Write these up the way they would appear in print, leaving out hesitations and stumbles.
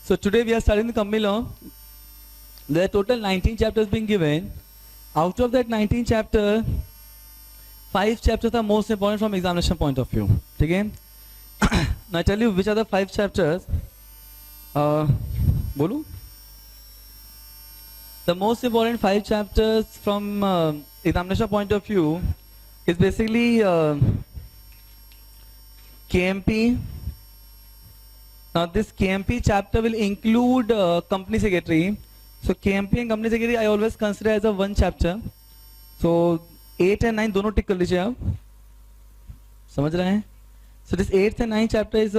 So today we are studying the company law. There are total 19 chapters being given. Out of that 19 chapter, 5 chapters are most important from examination point of view. Okay? Now I tell you which are the 5 chapters. Bolu? The most important 5 chapters from examination point of view is basically KMP. Now this KMP chapter will include company secretary. So KMP and company secretary I always consider as a one chapter. So 8 and 9 दोनों टिक कर लीजिए आप, समझ रहे हैं? So this 8th and 9th chapter is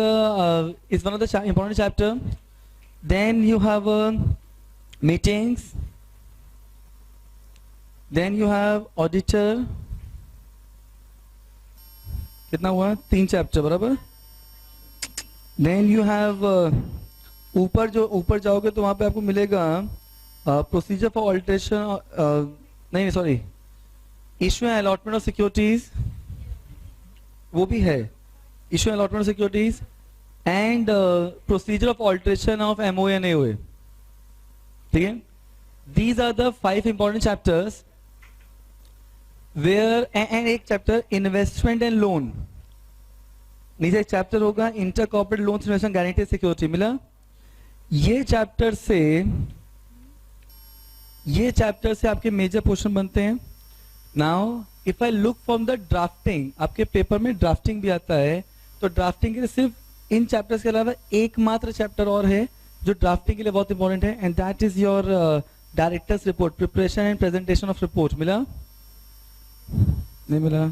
one of the important chapter. Then you have meetings. Then you have auditor. कितना हुआ? 3 chapter बराबर. Then you have ऊपर जाओगे तो वहाँ पे आपको मिलेगा प्रोसीजर फॉर ऑल्टरेशन, नहीं sorry, issue and allotment of securities, वो भी है, issue and allotment of securities and procedure of alteration of MOA and AOA. ठीक है, these are the 5 important chapters where, and एक चैप्टर इन्वेस्टमेंट एंड लोन. नीचे एक chapter होगा inter corporate loan investment guarantee security. मिला? ये chapter से आपके मेजर पोर्शन बनते हैं. Now if I look from the drafting, आपके पेपर में ड्राफ्टिंग भी आता है, तो ड्राफ्टिंग के लिए सिर्फ इन चैप्टर्स के अलावा एकमात्र चैप्टर और है जो ड्राफ्टिंग के लिए बहुत इंपॉर्टेंट है, and that is your directors report, preparation and presentation of report. मिला? नहीं मिला?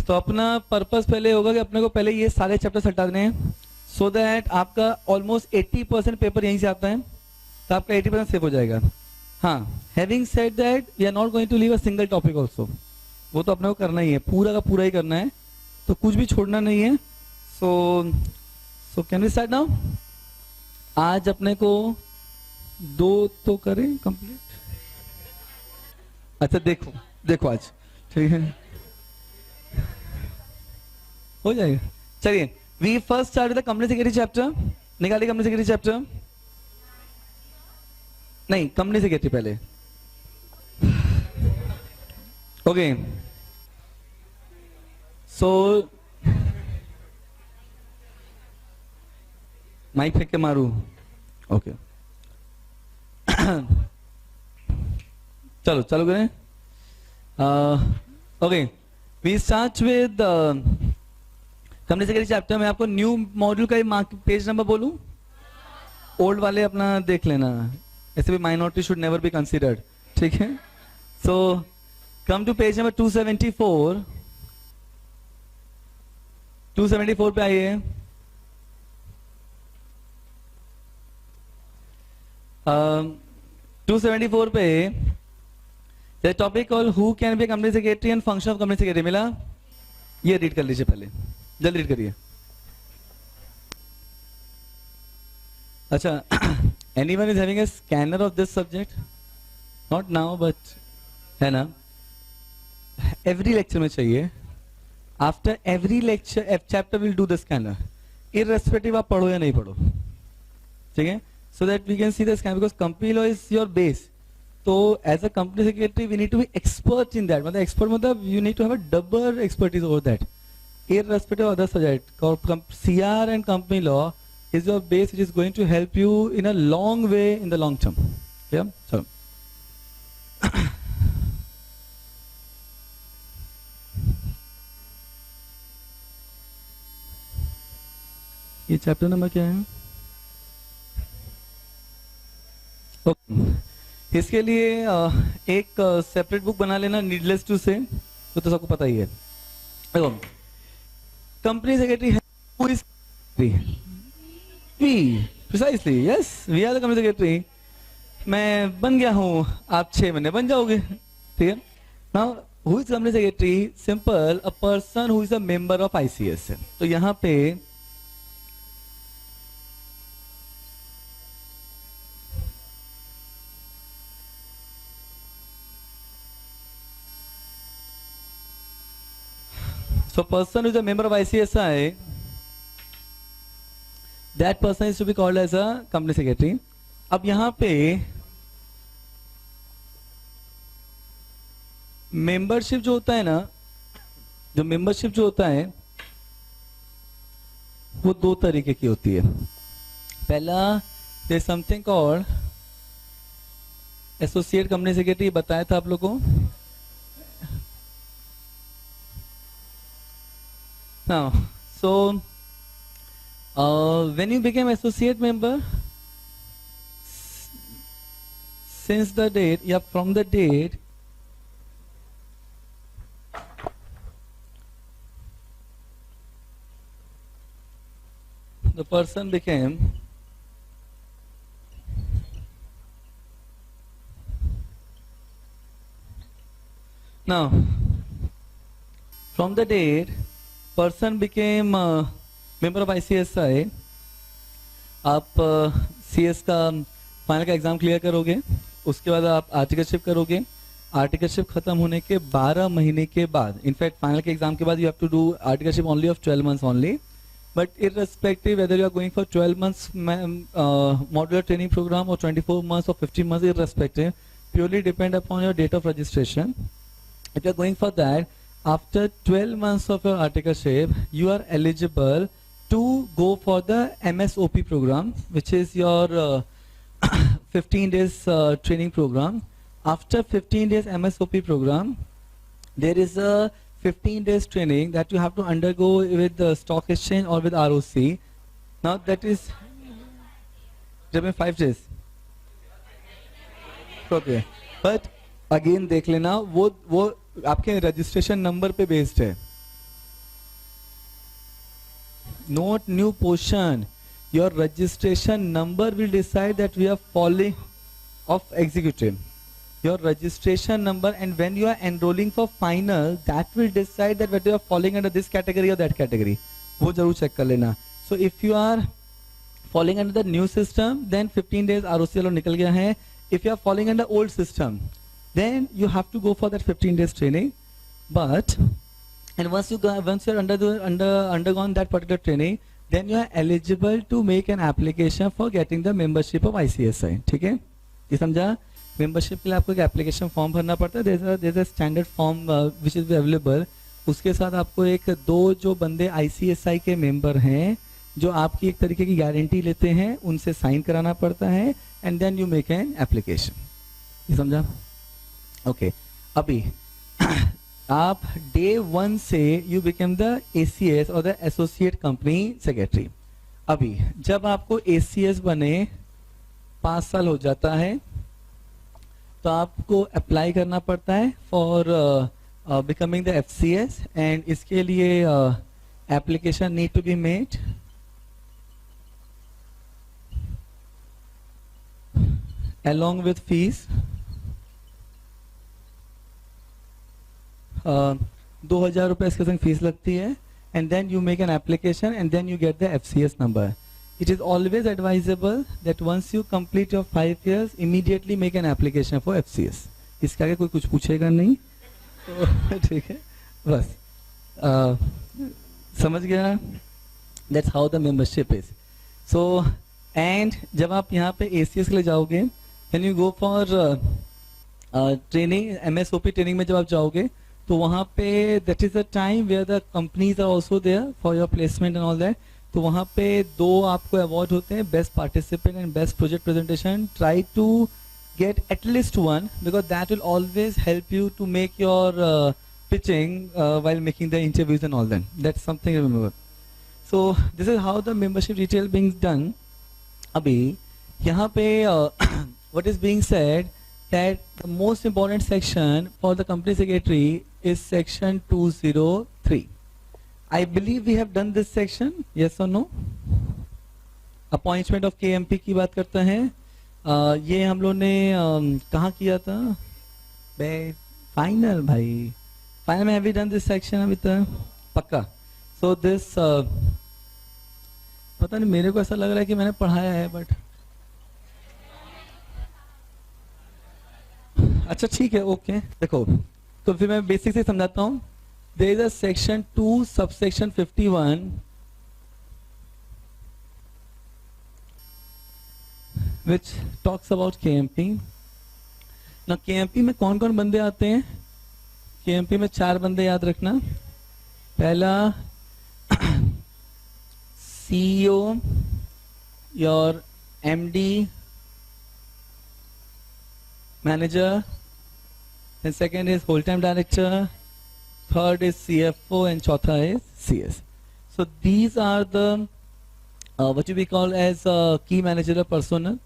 तो अपना पर्पस पहले होगा कि अपने को पहले ये सारे चैप्टर्स हटा देने हैं, सो दैट आपका ऑलमोस्ट 80% पेपर यहीं से आता है, तो आपका 80% सेव हो जाएगा. हाँ, having said that we are not going to leave a single topic also. वो तो अपने को करना ही है, पूरा का पूरा ही करना है, तो कुछ भी छोड़ना नहीं है. So can we start now? आज अपने को 2 तो करें कंप्लीट. अच्छा देखो आज ठीक है, हो जाएगा. चलिए, we first start with the company secretary chapter. निकालिए कंपनी सेक्रेटरी चैप्टर. नहीं, कंपनी सेक्रेटरी पहले. ओके, सो माइक फेंक के मारू. ओके चलो चालू करें. Okay, we start with company secretary chapter में. आपको न्यू मॉड्यूल का पेज नंबर बोलूं? ओल्ड वाले अपना देख लेना, ऐसे भी minority should never be considered. ठीक है, so come to page number 274. 274 पे आइए. 274 पे the topic call who can be company secretary and function of company secretary. मिला? ये रीड कर लीजिए पहले, जल्दी रीड करिए. अच्छा, anyone is having a scanner of this subject? Not now but है ना, एवरी लेक्चर में चाहिए. After every lecture chapter will do the scanner, irrespective आप पढ़ो या नहीं पढ़ो. ठीक है, so that we can see the scanner, because company law is your base. तो as a company secretary we need to be expert in that. मतलब expert मतलब you need to have a double expertise over that, irrespective of other subject. CR and company law is your base, which is going to help you in a long way in the long term. Yeah, so ये chapter number क्या है? इसके लिए एक separate book बना लेना, needless to से, तो सबको पता ही है. देखो, कंपनी सेक्रेटरी है, who is we, precisely, yes, we are the company secretary. मैं बन गया हूँ, आप 6 महीने बन जाओगे. ठीक है. Now who is company secretary? Simple, a person who is a member of ICS. तो यहाँ पे So person who is a member of ICSI, that person is to be called as a company secretary. अब यहाँ पे membership जो होता है ना, जो मेंबरशिप जो होता है वो दो तरीके की होती है. पहला, there something called associate company secretary, बताया था आप लोगों को. Now, so when you became associate member, since the date, yeah, from the date the person became now from the date person became member of ICSI, आप CS का final का exam clear करोगे, उसके बाद आप आर्टिकलशिप करोगे. Articleship खत्म होने के 12 महीने के बाद, इनफैक्ट फाइनल के एग्जाम के बाद you have to do articleship only of 12 months only. But irrespective whether you are going for 12 months modular training program or 24 months or 15 months, irrespective, purely depend upon your date of registration. If you are going for that, after 12 months of your articleship, you are eligible to go for the MSOP program, which is your 15 days training program. After 15 days MSOP program, there is a 15 days training that you have to undergo with the stock exchange or with ROC. Now that is 5 days. Okay. But again देख लेना, वो आपके registration number पे based है. Note new portion. Your registration number will decide that we are falling of executive. Your registration number, and when you are enrolling for final, that will decide that whether you are falling under this category or that category. वो जरूर check कर लेना. So if you are falling under the new system, then 15 days ROC वाला निकल गया है. If you are falling under old system, then you have to go for that 15 days training. But and once you are undergone that particular training, then you are eligible to make an application for getting the membership of ICSI. ठीक है, ये समझा. Membership के लिए आपको एक application form भरना पड़ता है. There is a standard form which is available. उसके साथ आपको एक दो जो बंदे ICSI के मेंबर हैं, जो आपकी एक तरीके की गारंटी लेते हैं, उनसे साइन कराना पड़ता है, and then you make an application. ये समझा? ओके. अभी आप डे 1 से यू बिकम द ACS और द एसोसिएट कंपनी सेक्रेटरी. अभी जब आपको ACS बने 5 साल हो जाता है, तो आपको अप्लाई करना पड़ता है for becoming the FCS, and इसके लिए application need to be made. along with fees. 2000 रुपए इसके संग फीस लगती है, and then you make an application and then you get the FCS number. It is always advisable that once you complete your 5 years, immediately make an application for FCS. इसके आगे कोई कुछ पूछेगा नहीं, तो ठीक है, बस समझ गया. That's how the membership is. So and जब आप यहाँ पे ACS के लिए जाओगे, when you go for training, MSOP training में जब आप जाओगे, तो वहाँ पे that is the time where the companies are also there for your placement and all that. तो वहाँ पे 2 आपको अवार्ड होते हैं, best participant and best project presentation. Try to get at least 1, because that will always help you to make your pitching while making the interviews and all that. That's something to remember. So this is how the membership detail being done. अभी यहाँ पे what is being said that the most important section for the company secretary is section 203. I believe we have done this section. Yes or no? Appointment of KMP की बात करते हैं. ये हम लोग ने कहाँ किया था? फाइनल भाई, फाइनल में have we done this section अभी तक? पक्का. So this पता नहीं, मेरे को ऐसा लग रहा है कि मैंने पढ़ाया है, बट अच्छा ठीक है, ओके. देखो, तो फिर मैं बेसिक से समझाता हूँ. there is a section 2 subsection 51 which talks about KMP. Now KMP में कौन कौन बंदे आते हैं? KMP में 4 बंदे याद रखना. पहला CEO, your MD, manager, then second is whole-time director, third is CFO, and चौथा is CS. So these are the what we call as key managerial personnel.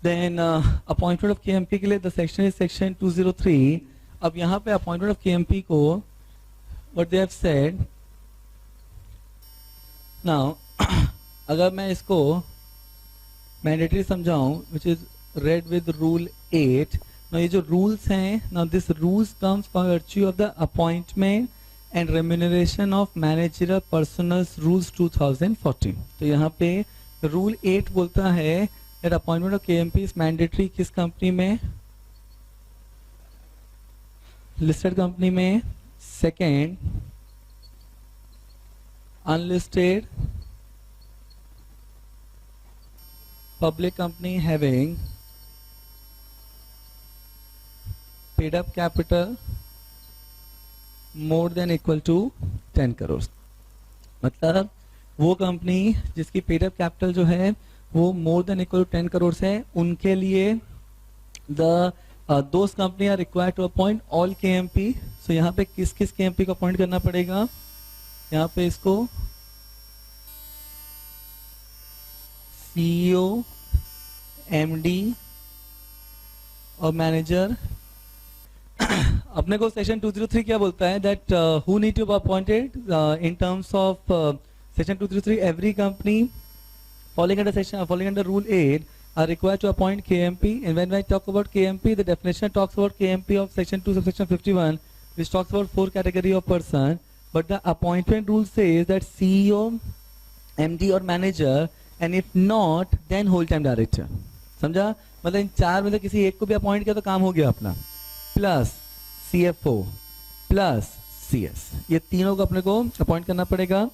Then appointment of KMP के लिए the section is section 203. अब यहाँ पे appointment of KMP को what they have said. Now अगर मैं इसको मैंडेटरी समझाऊं which is read with rule 8. Now ये जो rules हैं, now this rules comes by virtue of the appointment and remuneration of managerial personnel rules 2014. तो यहाँ पे rule 8 बोलता है that appointment of KMP is mandatory किस कंपनी में? listed कंपनी में. second unlisted public company having paid up capital more than equal to 10 crores. मतलब वो कंपनी जिसकी पेड अप कैपिटल जो है वो more than equal to 10 crore है, उनके लिए those company are required to appoint all KMP. So यहाँ पे किस किस KMP को अपॉइंट करना पड़ेगा? यहाँ पे इसको CEO, MD और मैनेजर. अपने को सेक्शन 203 क्या बोलता है? That who need to be appointed in terms of section 203 every company falling under rule 8 are required to appoint KMP. And when I talk about KMP, the definition talks about KMP of section 2 subsection 51, which talks about 4 category of person. But the appointment rule says that CEO, MD और manager, and if not, then whole time director. समझा? मतलब इन 4 में से किसी एक को भी appoint किया तो काम हो गया अपना. प्लस CFO प्लस CS, ये तीनों को अपने को अपॉइंट करना पड़ेगा.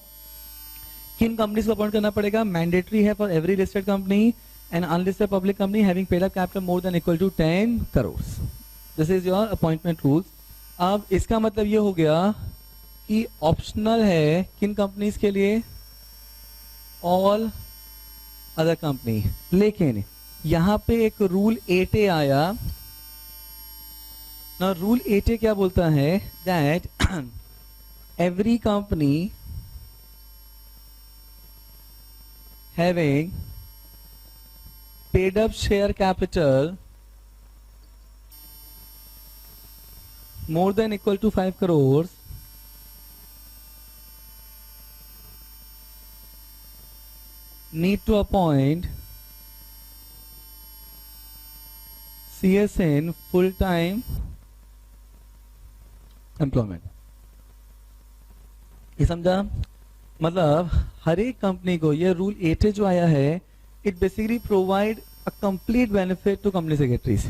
किन कंपनीज को अपॉइंट करना पड़ेगा? मैंडेटरी है for every listed company and unlisted public company having paid up capital more than equal to 10 crore. This is your appointment rules. अब इसका मतलब ये हो गया कि ऑप्शनल है किन कंपनीज के लिए? All other company. लेकिन यहाँ पे एक रूल 8A आया. ना रूल 8A क्या बोलता है? That every company having paid up share capital more than equal to 5 crores need to appoint CS in full-time employment. ये समझा? मतलब हर एक कंपनी को ये रूल 8 जो आया है, it basically provide a complete benefit to company secretaries.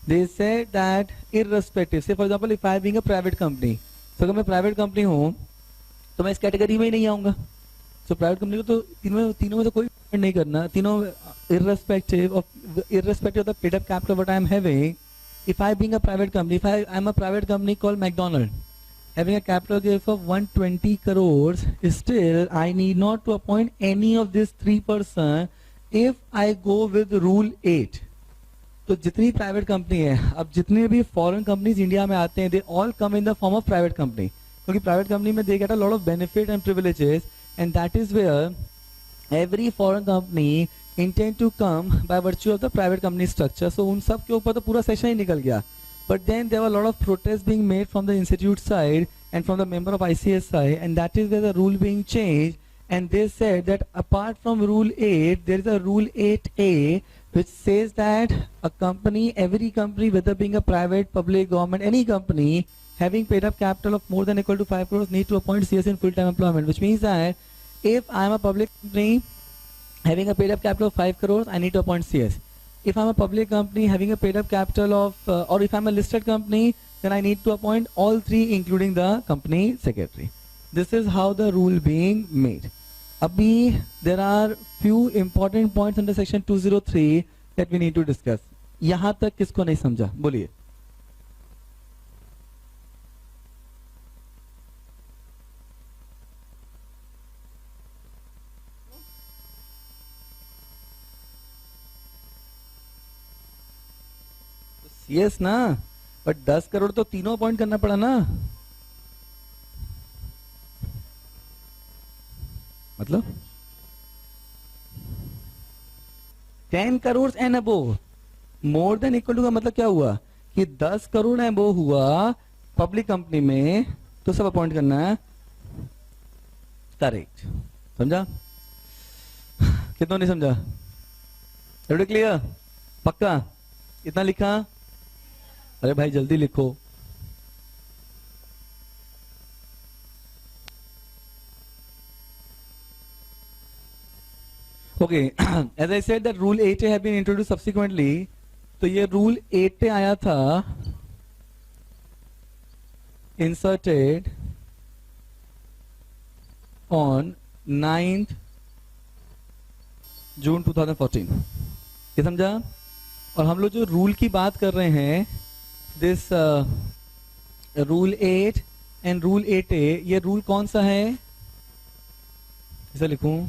They say that irrespective, say for example if I being a private company, तो अगर मैं प्राइवेट कंपनी हूँ तो मैं इस कैटेगरी में ही नहीं आऊंगा. तो प्राइवेट कंपनी को तो तीनों में तो कोई नहीं करना. तीनों irrespective of the paid up capital what I am having. If I being a private company, if I am a private company called McDonald having a capital gain of 120 crores, still I need not to appoint any of these 3 person if I go with rule 8. तो जितनी private company है, अब जितने भी foreign companies India में आते हैं, they all come in the form of private company, क्योंकि प्राइवेट कंपनी में they get a lot of benefit and privileges, and that is where every foreign company intend to come by virtue of the private company structure. So उन सब के ऊपर तो पूरा session ही निकल गया. But then there were a lot of protests being made from the institute side and from the member of ICSI, and that is where the rule being changed, and they said that apart from rule 8, there is a rule 8A which says that a company, every company, whether being a private, public, government, any company having paid up capital of more than equal to 5 crores need to appoint CS in full-time employment, which means that if I am a public company having a paid up capital of 5 crores, I need to appoint CS. If I'm a public company having a paid up capital of, or if I'm a listed company then I need to appoint all three including the company secretary. This is how the rule being made. Abhi there are few important points under section 203 that we need to discuss. यहाँ तक किसको नहीं समझा बोलिए. CS ना, but 10 crore तो तीनों appoint करना पड़ा ना. मतलब 10 crore and above, more than equal to का मतलब क्या हुआ कि 10 करोड़ एंड अबोव हुआ पब्लिक कंपनी में तो सब अपॉइंट करना है. करेक्ट. समझा? कितना नहीं समझा? Every clear? पक्का? इतना लिखा? अरे भाई जल्दी लिखो. Okay, as I said that rule 8A have been introduce subsequently. तो ये रूल 8A आया था इंसर्टेड ऑन 9th June 2014. ये समझा? और हम लोग जो रूल की बात कर रहे हैं, this rule 8 and rule 8A, ये रूल कौन सा है? इसे लिखूं.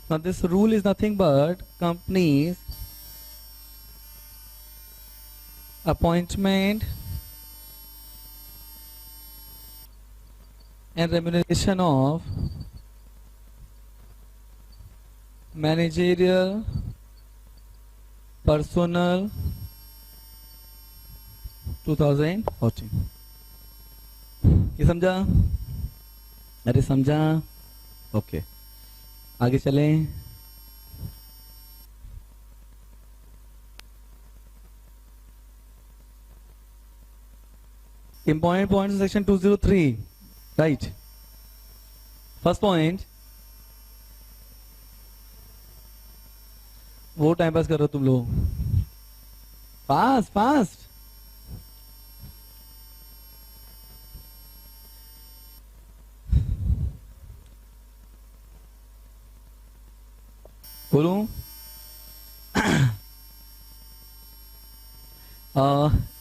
Now this rule is nothing but companies appointment and remuneration of managerial personnel 2014. ये समझा? अरे समझा? ओके, आगे चलें. Important points in section 203, right? First point, वो टाइम पास कर रहे हो तुम लोग. Fast fast. बोलूं?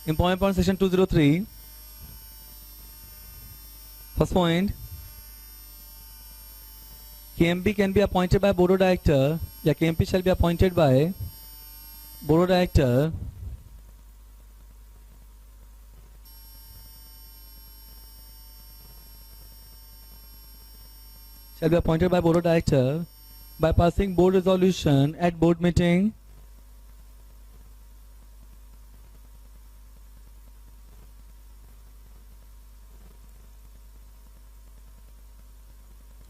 Important point section 203. First point, KMP can be appointed by board of director, या KMP shall be appointed by board of director by passing board resolution at board meeting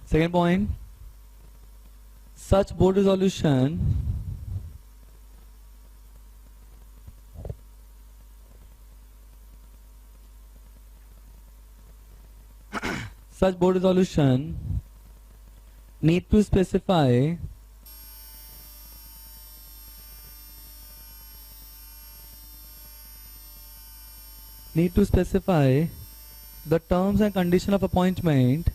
second point, such board resolution need to specify the terms and condition of appointment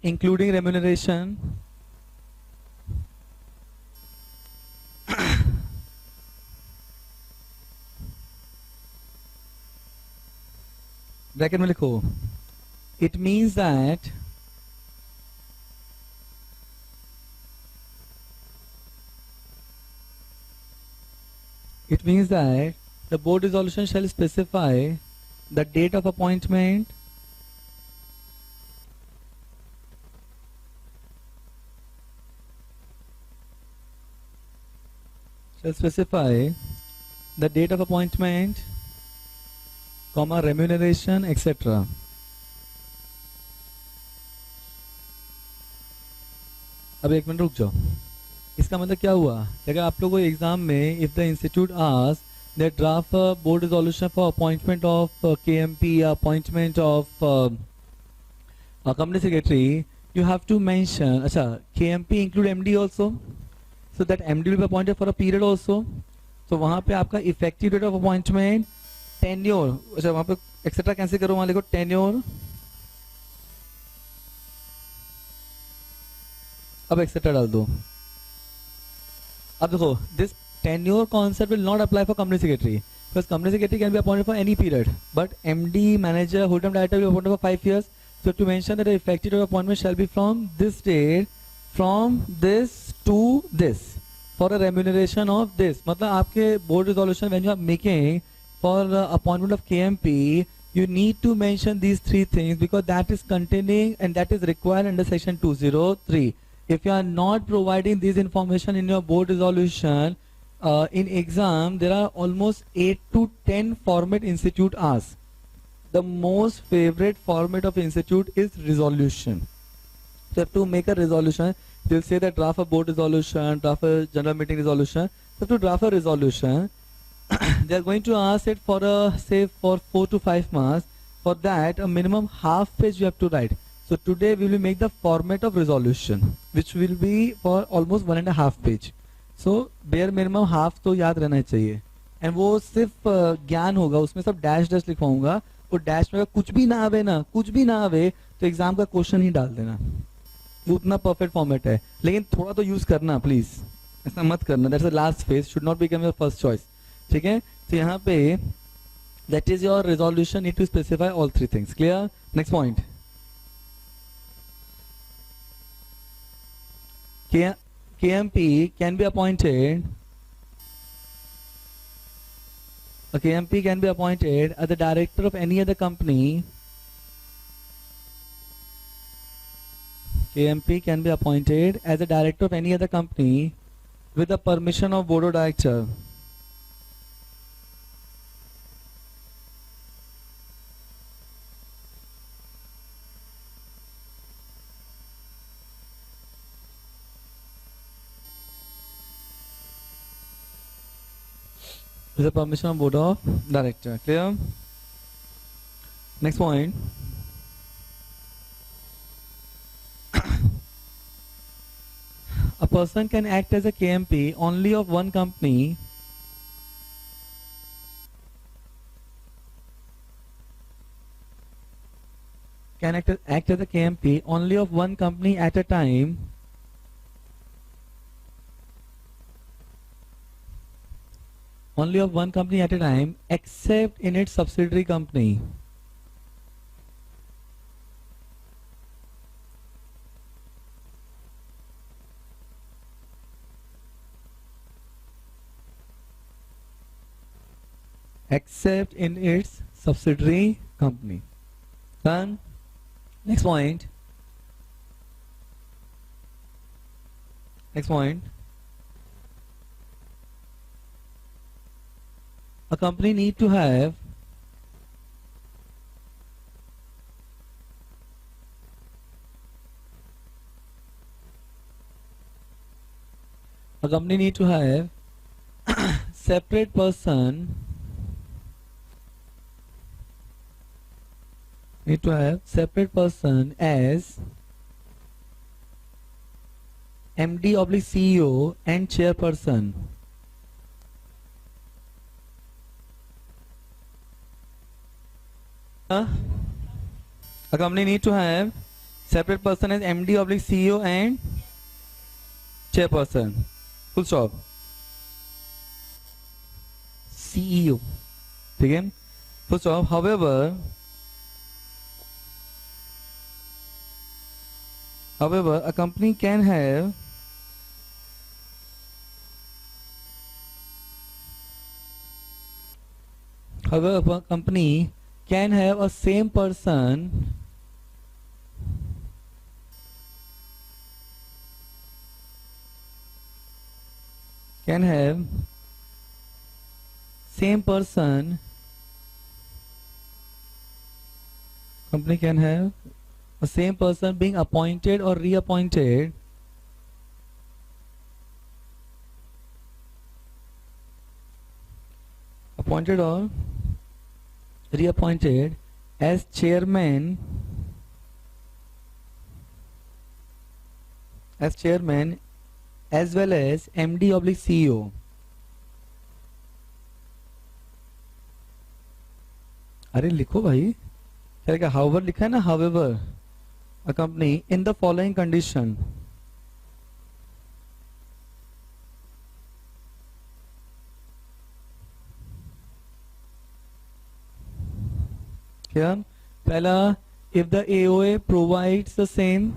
including remuneration bracket में लिखो. It means that the board resolution shall specify the date of appointment, comma remuneration etc. अब एक minute रुक जाओ. इसका मतलब क्या हुआ? अगर आप लोगों को एग्जाम में if the institute ask they draft a board resolution for appointment of KMP, appointment of a company secretary. You have to mention, acha, KMP include MD also, so that MD will be appointed for a period also. So वहाँ पे आपका effective date of appointment, tenure, अच्छा वहाँ पे etc cancel करो, वहाँ लिखो tenure, अब etc डाल दो. अब देखो, this tenure concept will not apply for company secretary because company secretary can be appointed for any period, but MD, manager, whole-time director will be appointed for 5 years. So to mention that the effective date of appointment shall be from this date, from this to this, for a remuneration of this. मतलब आपके board resolution when you are making for appointment of KMP, you need to mention these 3 things because that is containing and that is required under section 203. If you are not providing this information in your board resolution, in exam there are almost 8 to 10 format institute asks. The most favorite format of institute is resolution. So to make a resolution, they'll say that draft a board resolution, draft a general meeting resolution. So to draft a resolution, they are going to ask it for a, say, for 4 to 5 marks. For that, a minimum half page you have to write. So today we will make the format of resolution, which will be for almost 1.5 page. So bare minimum half तो याद रहना चाहिए. And वो सिर्फ ज्ञान होगा, उसमें सब डैश डैश लिखवाऊंगा. और डैश में कुछ भी ना आवे ना, कुछ भी ना आवे तो एग्जाम का क्वेश्चन ही डाल देना. वो उतना परफेक्ट फॉर्मेट है, लेकिन थोड़ा तो यूज करना प्लीज, ऐसा मत करना. That's the last phase, should not become your first choice. ठीक है, तो यहाँ पे that is your resolution, need to specify all 3 things. Clear? Next point. KMP can be appointed. A KMP can be appointed as the director of any other company. KMP can be appointed as a director of any other company with the permission of board of director. With the permission of board of director. Clear? Next point. A person can act as a KMP only of one company act as a KMP only of one company at a time except in its subsidiary company. Except in its subsidiary company. Done. Next point. Next point. A company need to have separate person as MD/CEO and chairperson. A company need to have separate person as MD/CEO and chairperson. Full stop. CEO. ठीक है? Full stop. However, a company can have a same person being appointed or reappointed appointed or reappointed as chairman as well as MD oblique CEO. अरे लिखो भाई, क्या however लिखा है ना, however a company in the following condition. क्या पहला, if the AOA provides the same,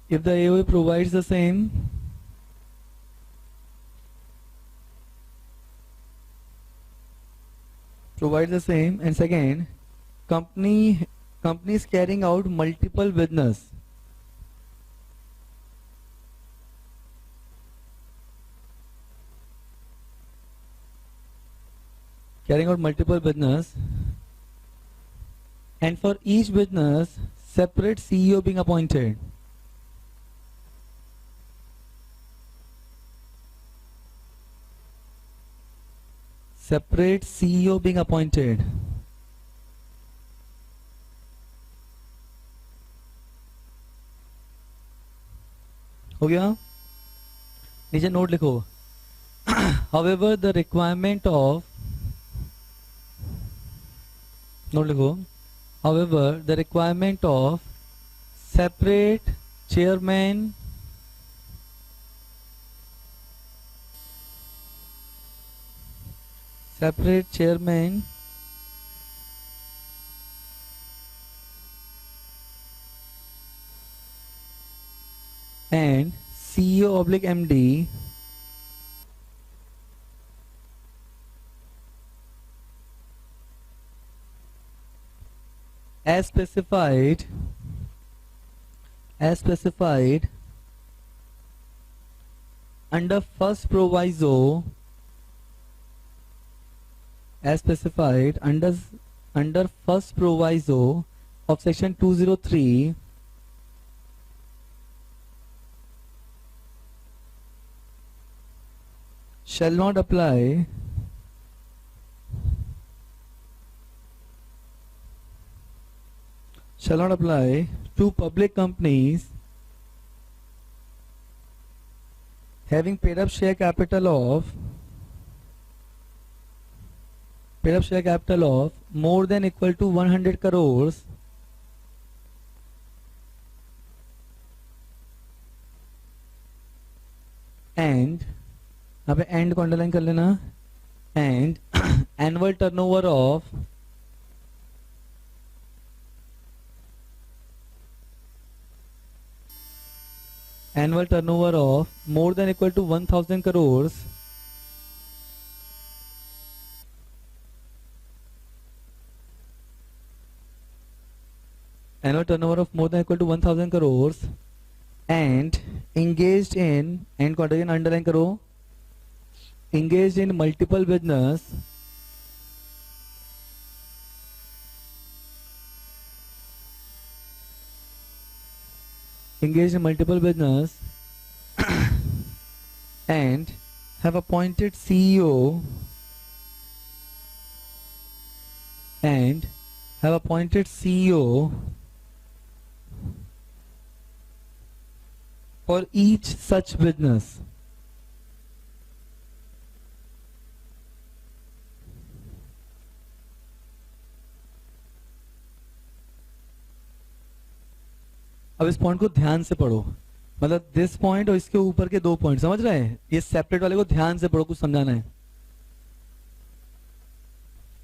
if the AOA provides the same, and second, company is carrying out multiple business. And for each business separate CEO being appointed. Separate CEO being appointed. हो गया? नीचे note लिखो. However, the requirement of separate chairman and CEO oblique MD as specified under first proviso, under first proviso of section 203 shall not apply to public companies having paid up share capital of more than equal to 100 crores and यहाँ पे and को underline कर लेना, and annual turnover of more than equal to 1000 crores and engaged in, and को again underline करो, engaged in multiple business and have appointed CEO for each such business. अब इस point को ध्यान से पढ़ो, मतलब दिस पॉइंट और इसके ऊपर के 2 पॉइंट समझ रहे हैं, ये सेपरेट वाले को ध्यान से पढ़ो, कुछ समझाना है.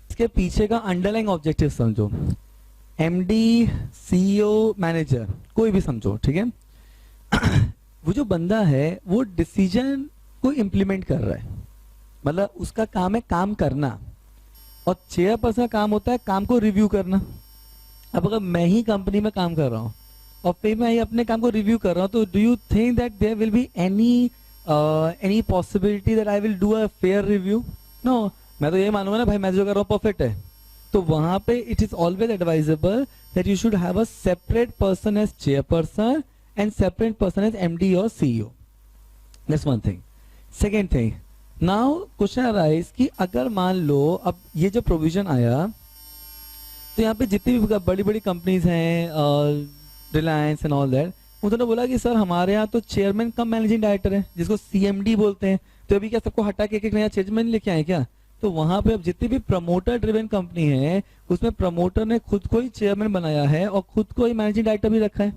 इसके पीछे का अंडरलाइन ऑब्जेक्टिव समझो, एमडी, सीईओ, मैनेजर, कोई भी समझो, ठीक है. वो जो बंदा है वो डिसीजन को इम्प्लीमेंट कर रहा है, मतलब उसका काम है काम करना, और चेयरपर्सन का काम होता है काम को रिव्यू करना. अब अगर मैं ही कंपनी में काम कर रहा हूँ और फिर मैं अपने काम को रिव्यू कर रहा हूँ, तो do you think that there will be any possibility that I will do a fair review? No, मैं तो ये मानूंगा ना भाई मैं जो कर रहा हूँ परफेक्ट है. तो वहां पे it is always advisable that you should have a separate person as chairperson and separate person as MD और CEO. That's one thing. Second thing, now question arise कि अगर मान लो अब ये जो प्रोविजन आया तो यहाँ पे जितनी भी बड़ी बड़ी कंपनीज हैं, रिलायंस एंड ऑल दैट, उन्होंने बोला कि सर हमारे यहाँ तो चेयरमैन कम मैनेजिंग डायरेक्टर है जिसको सीएमडी बोलते हैं, तो अभी क्या सबको हटा के एक नया चेयरमैन लेके आए क्या? तो वहां पे अब जितनी भी प्रमोटर ड्रिवन कंपनी है उसमें प्रमोटर ने खुद को ही चेयरमैन बनाया है और खुद को ही मैनेजिंग डायरेक्टर भी रखा है.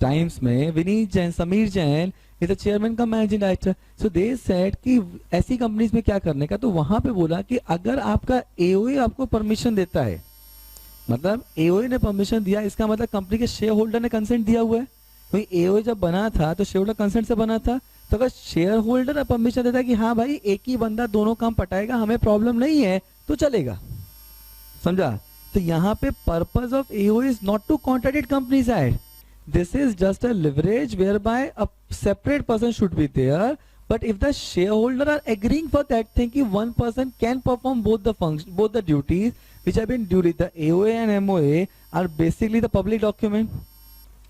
टाइम्स में Vineet Jain, Sameer Jain is the chairman cum managing director. So they said कि ऐसी कंपनीज में क्या करने का, तो वहां पे बोला कि अगर आपका एओए आपको परमिशन देता है, मतलब एओए ने परमिशन दिया, इसका मतलब कंपनी के शेयर होल्डर ने कंसेंट दिया हुआ है. भाई एओए जब बना था तो शेयर होल्डर कंसेंट से बना था, तो अगर शेयर होल्डर परमिशन देता है कि हाँ भाई एक ही बंदा दोनों काम पटाएगा, हमें प्रॉब्लम नहीं है, तो चलेगा. समझा? तो यहाँ पे purpose of AOA is not to contradict company side. This is just a leverage whereby a separate person should be there. But if the shareholder are agreeing for that thing, कि one person can perform both the functions, both the duties which have been duly, the AOA and MOA are basically the public document.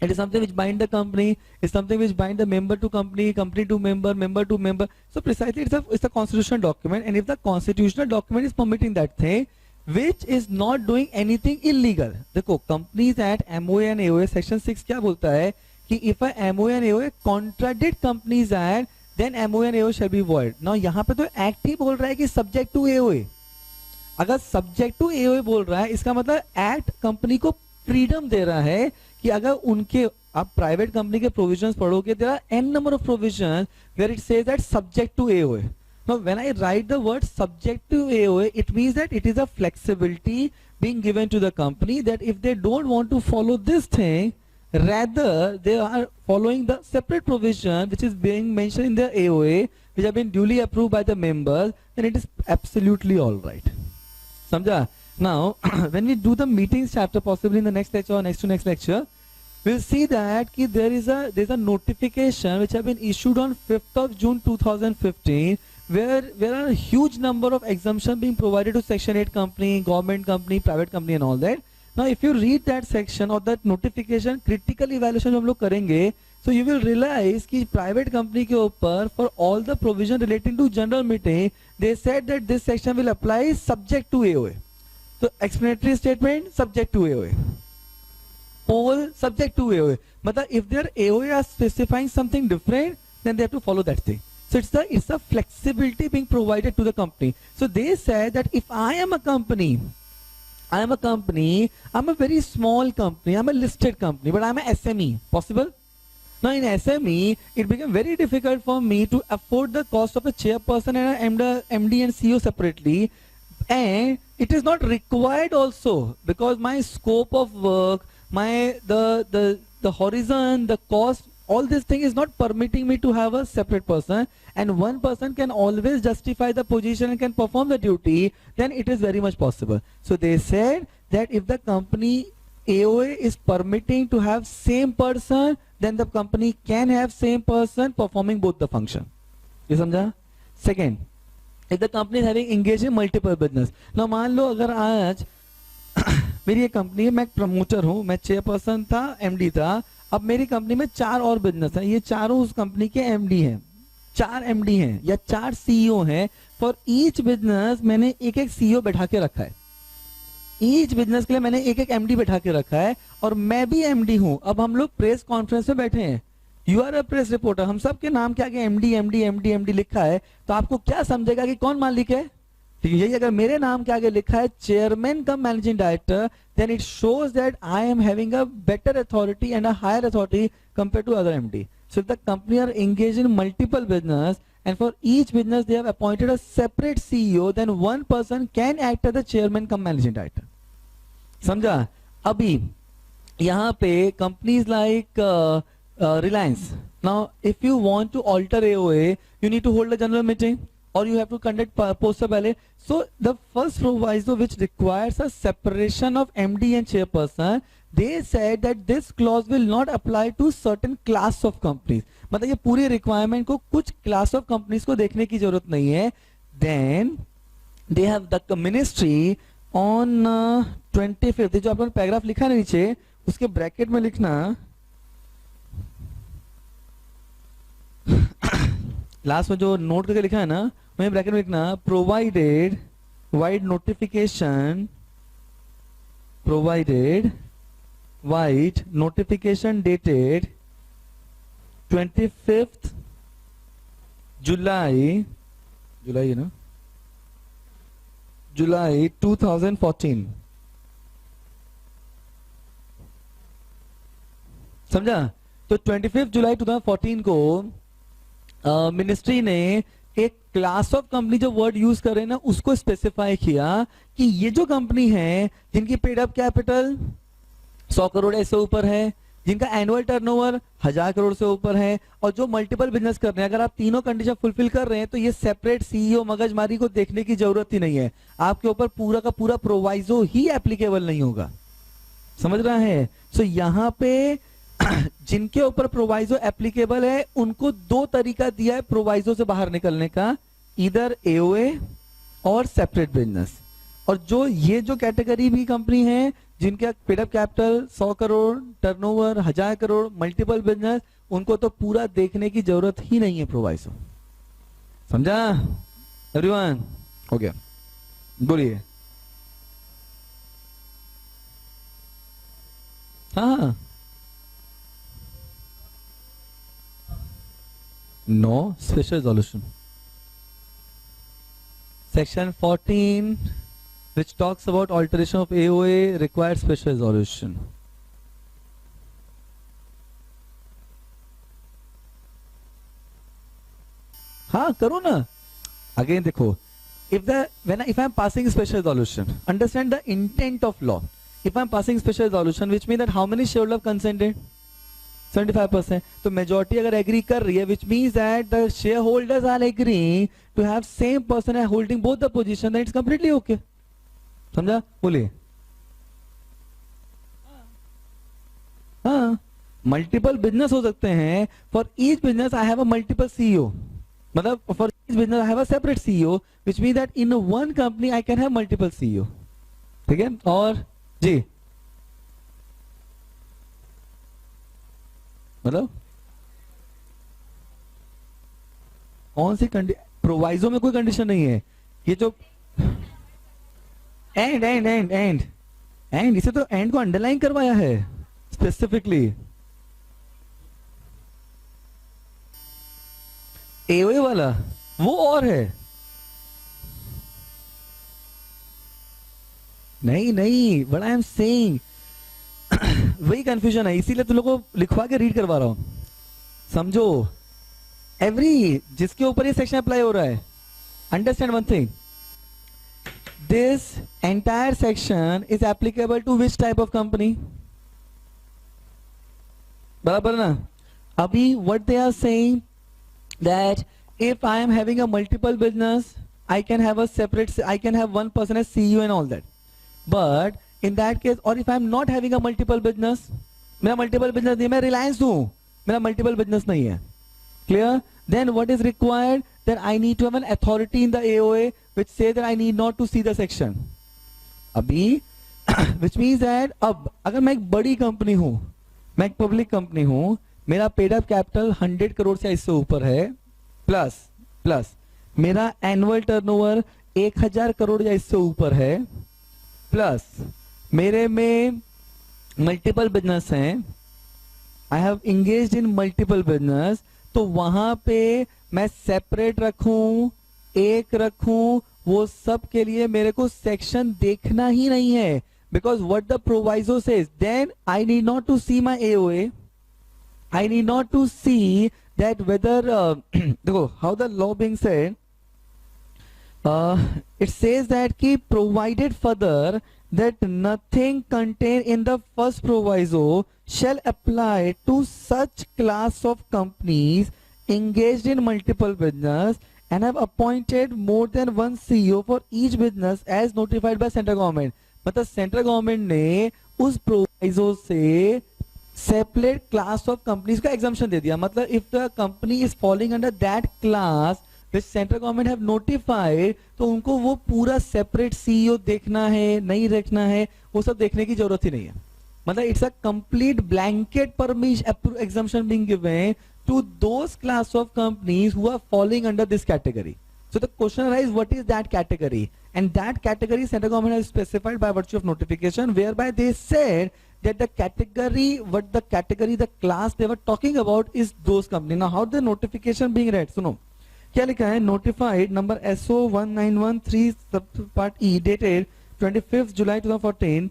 It is something which bind the company, is something which bind the member to company, company to member, member to member. So precisely it's a constitutional document, and if the constitutional document is permitting that thing, which is not doing anything illegal. देखो companies act MOA and AOA section 6 क्या बोलता है कि if a MOA and AOA contradict companies act then MOA and AOA shall be void. Now यहाँ पे तो act ही बोल रहा है कि सब्जेक्ट टू एओए. अगर सब्जेक्ट टू एओए बोल रहा है इसका मतलब एक्ट कंपनी को फ्रीडम दे रहा है कि अगर उनके, आप प्राइवेट कंपनी के प्रोविजंस पढ़ोगे, there are N number of provisions where it says that subject to AOA. Now, when I write the word subject to AOA, it means that it is a flexibility being given to the company that if they don't want to follow this thing, rather they are following the separate provision which is being mentioned in the AOA, which have been duly approved by the members, then it is absolutely all right. Samjha? Now, when we do the meetings chapter, possibly in the next lecture or next to next lecture, we'll see that ki there is a notification which have been issued on 5th of June 2015. Where are a huge number of exemptions being provided to Section 8 company, government company, private company and all that. Now if you read that section or that notification, critical evaluation हम लोग करेंगे, so you will realize कि private company के ऊपर for all the provision relating to general meeting, they said that this section will apply subject to AOA. So explanatory statement subject to AOA. Poll subject to AOA. मतलब if their AOA are specifying something different, then they have to follow that thing. So it's a flexibility being provided to the company. So they say that if I am a company, I'm a very small company, I'm a listed company, but I'm a SME. Possible? Now in SME, it became very difficult for me to afford the cost of a chairperson and a MD and CEO separately. And it is not required also because my scope of work, the horizon, the cost, all this thing is not permitting me to have a separate person, and one person can always justify the position and can perform the duty, then it is very much possible. So they said that if the company AOA is permitting to have same person, then the company can have same person performing both the function. You समझा? Second, if the company is having engaged in multiple business. Now मान लो अगर आज मेरी एक company है, मैं promoter हूँ, मैं चेयरपर्सन था, एमडी था, अब मेरी कंपनी में 4 और बिजनेस है, ये चारों उस कंपनी के एमडी हैं, 4 एमडी हैं या 4 सीईओ हैं. फॉर ईच बिजनेस मैंने एक एक सीईओ बैठा के रखा है, ईच बिजनेस के लिए मैंने एक एक एमडी बैठा के रखा है, और मैं भी एमडी हूं. अब हम लोग प्रेस कॉन्फ्रेंस में बैठे हैं, you are a press reporter, हम सब के नाम के आगे एमडी एमडी एमडी एमडी लिखा है, तो आपको क्या समझेगा कि कौन मालिक है? ठीक है, यही अगर मेरे नाम के आगे लिखा है chairman cum managing director, then it shows that I am having a better authority and a higher authority compared to other MD. So if the company are engaged in multiple business and for each business they have appointed a separate CEO, then one person can act as the chairman come managing director. समझा? अभी यहाँ पे companies like Reliance. Now if you want to alter AOA, you need to hold a general meeting or you have to conduct poster ballot. So the first proviso which requires a separation of MD and chairperson, they said that this clause will not apply to certain class of companies. मतलब ये पूरी requirement को कुछ class of companies को देखने की जरूरत नहीं है. Then they have the ministry on 25th, जो आपने पैराग्राफ लिखा है नीचे, उसके ब्रैकेट में लिखना लास्ट में जो नोट करके लिखा है ना, वहीं ब्रैकेट में लिखना provided wide notification, provided wide notification dated 25th जुलाई, जुलाई है ना, जुलाई 2014, समझा? तो 25 जुलाई 2014 को मिनिस्ट्री ने एक क्लास ऑफ कंपनी जो वर्ड यूज कर रहे हैं ना, उसको स्पेसिफाई किया कि ये जो कंपनी है जिनकी पेड अप कैपिटल 100 करोड़ ऐसे ऊपर है, जिनका एनुअल टर्नओवर 1000 करोड़ से ऊपर है, और जो मल्टीपल बिजनेस कर रहे हैं, अगर आप तीनों कंडीशन फुलफिल कर रहे हैं तो ये सेपरेट सीईओ मगजमारी को देखने की जरूरत ही नहीं है, आपके ऊपर पूरा का पूरा प्रोवाइजो ही एप्लीकेबल नहीं होगा। समझ रहा है? सो यहाँ पे जिनके ऊपर प्रोवाइजो एप्लीकेबल है उनको दो तरीका दिया है प्रोवाइजो से बाहर निकलने का, इधर एओए और सेपरेट बिजनेस। और जो ये जो कैटेगरी भी कंपनी है जिनका paid up capital 100 crore, turnover 1000 crore, multiple business, उनको तो पूरा देखने की जरूरत ही नहीं है प्रोवाइजो। समझा एवरीवन? हो गया, बोलिए। हाँ, no special resolution. Section 14 which talks about alteration of AOA requires special resolution. हाँ करो ना। Again देखो, if I am passing special resolution, understand the intent of law. If I am passing special resolution, which means that how many shareholders have consented? 75%. तो majority अगर agree कर रही है, which means that the shareholders are agreeing to have same person holding both the position, then it's completely okay. समझा? बोलिए। हाँ, multiple business हो सकते हैं। For each business I have a multiple CEO, मतलब for each business I have a separate CEO, which means that in one company I can have multiple CEO. ठीक है? और जी मतलब कौन सी प्रोवाइजो में कोई कंडीशन नहीं है। ये जो and and and and and इसे तो एंड को अंडरलाइन करवाया है स्पेसिफिकली। एओए वाला वो और है, नहीं नहीं, व्हाट आई एम सेइंग वही कंफ्यूजन है, इसीलिए तुम लोग को लिखवा के रीड करवा रहा हूं। समझो, एवरी जिसके ऊपर ये सेक्शन अप्लाई हो रहा है, understand one thing, this entire section is applicable to which type of company? बराबर ना? अभी what they are saying that if I am having a multiple business, I can have a separate, I can have one person as CEO and all that, but in that case, or if I am not having a multiple business, मेरा multiple business नहीं, मैं Reliance हूँ, मेरा multiple business नहीं है, clear? Then what is required? Then I need to have an authority in the AOA which says that I need not to see the section. अभी which means that अब अगर मैं एक बड़ी कंपनी हूँ, मैं एक पब्लिक कंपनी हूँ, मेरा पेड अप कैपिटल 100 करोड़ से इससे ऊपर है, प्लस मेरा एनुअल टर्नओवर 1000 करोड़ या इससे ऊपर है, प्लस मेरे में मल्टीपल बिजनेस हैं, I have engaged in multiple business, तो वहां पे मैं सेपरेट रखूं, एक रखूं, वो सब के लिए मेरे को सेक्शन देखना ही नहीं है, because what the proviso says, then I need not to see my AOA, I need not to see that whether देखो how the law being said, it says that ki provided further that nothing contained in the first proviso shall apply to such class of companies engaged in multiple business and have appointed more than one CEO for each business as notified by central government. मतलब central government ने उस proviso से separate class of companies का exemption दे दिया, मतलब if the company is following under that class which central government have notified, तो उनको वो पूरा सेपरेट सीईओ देखना है नहीं देखना है, वो सब देखने की जरूरत ही नहीं है। मतलब it's a complete blanket permission exemption being given to those class of companies who are falling under this category. So the question arises, what is that category? And that category central government has specified by virtue of notification, whereby they said that the category, the class they were talking about is those companies. Now how the notification being read? सुनो क्या लिखा है? Notified number SO 1913 subpart E dated 25th July 2014.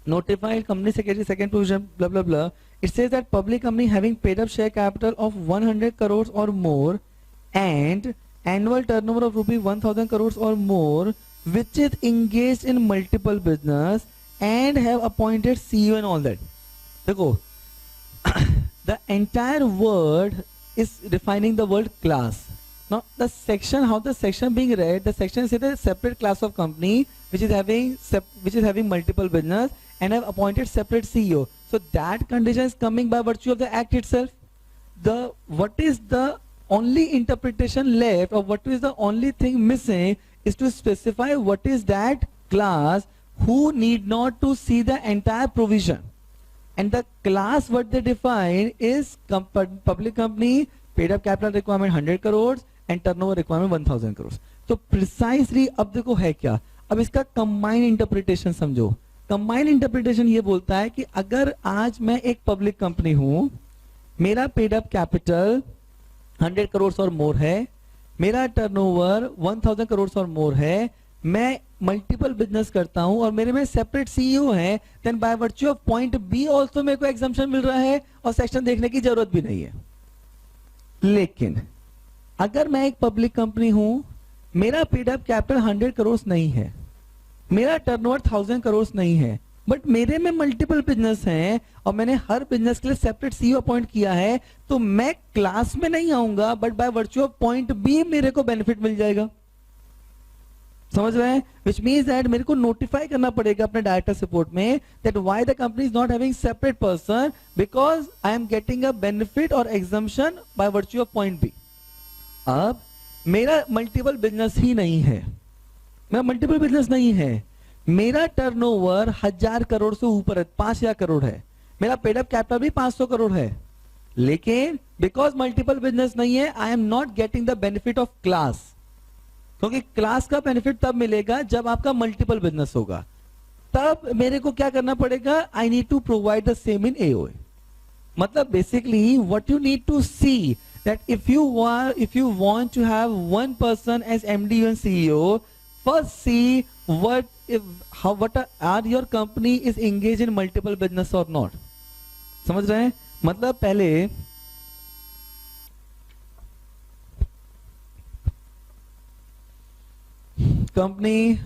Notified company secretary second provision blah blah blah. It says that public company having paid up share capital of 100 crores or more and annual turnover of rupee 1000 crores or more, which is engaged in multiple business and have appointed CEO and all that. देखो, the entire word is defining the word class. Now the section, how the section being read, the section says a separate class of company which is having multiple business and have appointed separate CEO. So that condition is coming by virtue of the act itself. What is the only interpretation left, or what is the only thing missing, is to specify what is that class who need not to see the entire provision. And the class what they define is public company, paid up capital requirement 100 crores and turnover requirement 1000 crores. तो precisely अब देखो है क्या, अब इसका combined interpretation समझो. Combined interpretation ये बोलता है कि अगर आज मैं एक पब्लिक कंपनी हूं, मेरा पेड अप कैपिटल 100 करोड़ और मोर है, मेरा टर्नओवर 1000 करोड़ और मोर है, मैं मल्टीपल बिजनेस करता हूं और मेरे में सेपरेट सीईओ है, then by virtue of point B also मेरे को एग्जम्पशन मिल रहा है और सेक्शन देखने की जरूरत भी नहीं है. लेकिन अगर मैं एक पब्लिक कंपनी हूं, मेरा पेड अप कैपिटल 100 करोड़ नहीं है, मेरा टर्नओवर 1000 करोड़ नहीं है, बट मेरे में मल्टीपल बिजनेस हैं और मैंने हर बिजनेस के लिए सेपरेट सीईओ अपॉइंट किया है, तो मैं क्लास में नहीं आऊंगा, but by virtue of point B मेरे को बेनिफिट मिल जाएगा. समझ रहे हैं? विच मीन्स दैट मेरे को नोटिफाई करना पड़ेगा अपने डायरेक्टर सपोर्ट में that why the company is not having separate person, because I am getting a benefit और exemption by virtue of point B. अब मेरा मल्टीपल बिजनेस ही नहीं है, मेरा मल्टीपल बिजनेस नहीं है, मेरा टर्नओवर 1000 करोड़ से ऊपर है, 5000 करोड़ है, मेरा पेड अप कैपिटल भी 500 करोड़ है, लेकिन बिकॉज मल्टीपल बिजनेस नहीं है, आई am not getting the benefit of class. क्योंकि क्लास का बेनिफिट तब मिलेगा जब आपका मल्टीपल बिजनेस होगा, तब मेरे को क्या करना पड़ेगा, I need to provide the same in AOA. मतलब basically what you need to see that if you want to have one person as MD and CEO, first see what are your company is engaged in multiple business or not. समझ रहे हैं? मतलब पहले company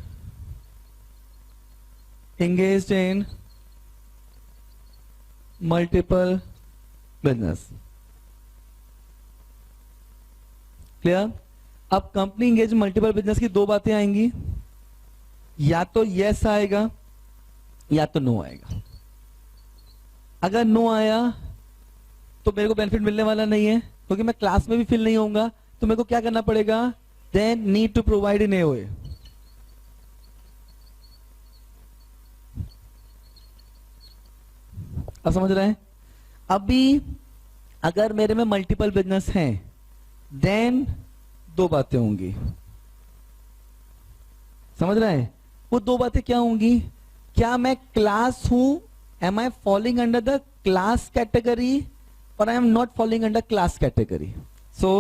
engaged in multiple business. Clear? अब company engage multiple business की दो बातें आएंगी, या तो यस आएगा या तो नो आएगा. अगर नो आया तो मेरे को बेनिफिट मिलने वाला नहीं है, क्योंकि मैं क्लास में भी फिल नहीं होऊंगा, तो मेरे को क्या करना पड़ेगा, then need to provide in AOA. अब समझ रहे हैं? अभी अगर मेरे में मल्टीपल बिजनेस हैं, देन दो बातें होंगी. समझ रहे हैं? वो दो बातें क्या होंगी, क्या मैं क्लास हूं, am I falling under the class category, और I am not falling under class category. So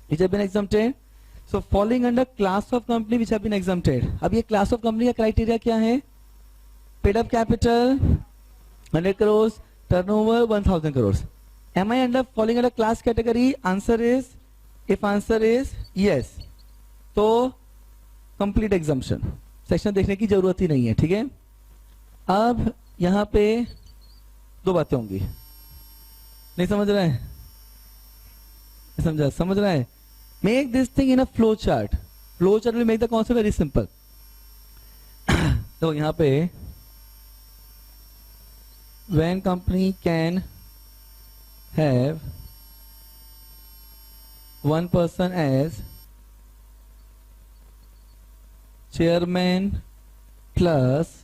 which have been exempted. So falling under class of company which have been exempted. अब ये class of company का criteria क्या है? Paid up capital 100 crores, turnover 1000 crores. Am I falling under class category? Answer is, if answer is yes, तो complete exemption. Section देखने की जरूरत ही नहीं है. ठीक है? अब यहां पे दो बातें होंगी. नहीं समझ रहे हैं? समझ रहा है? Make this thing in a flow chart. Flow chart will make the concept very simple. तो यहाँ पे when company can have one person as chairman plus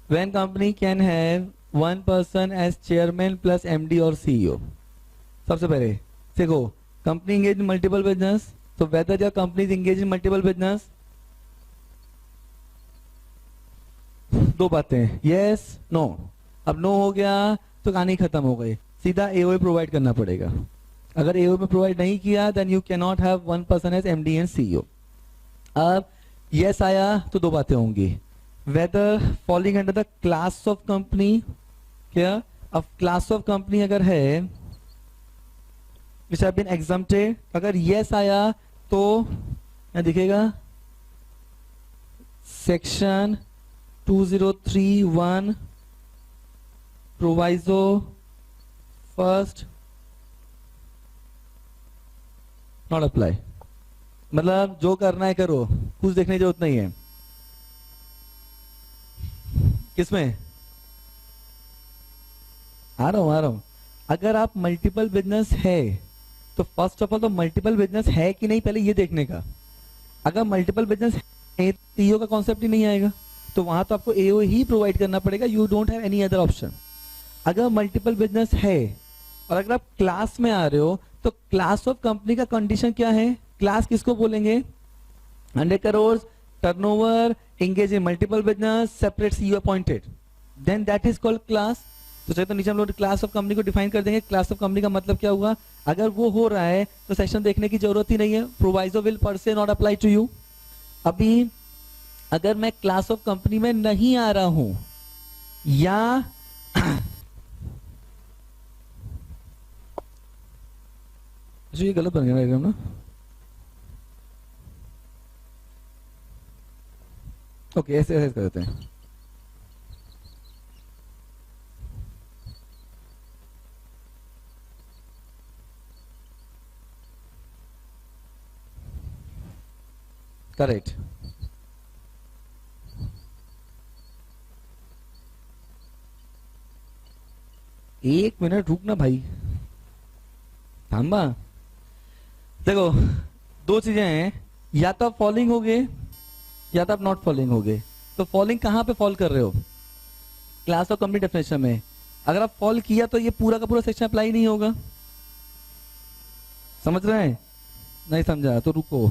when company can have one person as chairman plus MD or CEO. सबसे पहले देखो, company engage in multiple business, so whether your company is engaged in multiple business, दो बातें, yes no. अब no हो गया तो कहानी खत्म हो गई, सीधा AOA प्रोवाइड करना पड़ेगा. अगर AOA में प्रोवाइड नहीं किया then you cannot have one person as MD and CEO. अब yes आया तो दो बातें होंगी, whether falling under the class of company, क्या अब क्लास ऑफ कंपनी अगर है which have been exempted, अगर yes आया तो क्या दिखेगा, section 2031 proviso first not apply. मतलब जो करना है करो, कुछ देखने की जरूरत नहीं है. किसमें आ रहा हूं. अगर आप मल्टीपल बिजनेस है तो फर्स्ट ऑफ ऑल तो मल्टीपल बिजनेस है कि नहीं पहले ये देखने का. अगर मल्टीपल बिजनेस है तो ईओ का कॉन्सेप्ट ही नहीं आएगा, तो वहां तो आपको एओ ही प्रोवाइड करना पड़ेगा. You don't have any other option. अगर मल्टीपल बिजनेस है और अगर आप क्लास में आ रहे हो तो क्लास ऑफ कंपनी का कंडीशन क्या है, क्लास किसको बोलेंगे, 100 crore turnover, engage in multiple business, separate CEO appointed, then that is called class. तो चलिए तो नीचे हम लोग क्लास ऑफ कंपनी को डिफाइन कर देंगे. क्लास ऑफ कंपनी का मतलब क्या हुआ, अगर वो हो रहा है तो सेक्शन देखने की जरूरत ही नहीं है. प्रोवाइजो विल पर से नॉट अप्लाई टू यू. अभी अगर मैं क्लास ऑफ कंपनी में नहीं आ रहा हूं या ये गलत बन गया एकदम ना. ओके ऐसे ऐसे कर देते हैं. करेक्ट. एक मिनट रुकना भाई, थांबा. देखो दो चीजें हैं, या तो आप फॉलोइंग हो गए या तो आप नॉट फॉलोइंग हो गए. तो फॉलोइंग कहां पे फॉल कर रहे हो, क्लास ऑफ कंपनी डेफिनेशन में. अगर आप फॉल किया तो ये पूरा का पूरा सेक्शन अप्लाई नहीं होगा. समझ रहे हैं, नहीं समझा तो रुको.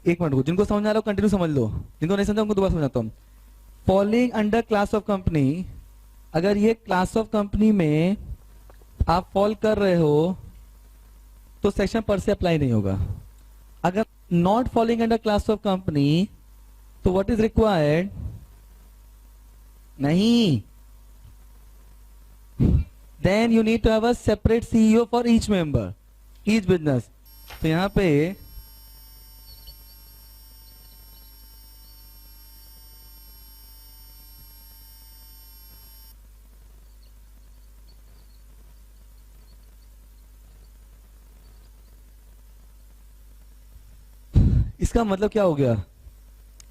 एक मिनट को, जिनको समझ आ रहा हो कंटिन्यू समझ लो, जिनको नहीं समझा उनको दोबारा समझाता हूं. Following under class of company, अगर ये क्लास ऑफ कंपनी में आप फॉल कर रहे हो तो सेक्शन पर से अप्लाई नहीं होगा. अगर not following under class of company तो व्हाट इज रिक्वायर्ड, नहीं, then you need to have a separate CEO for each member, each business. तो यहां पे इसका मतलब क्या हो गया,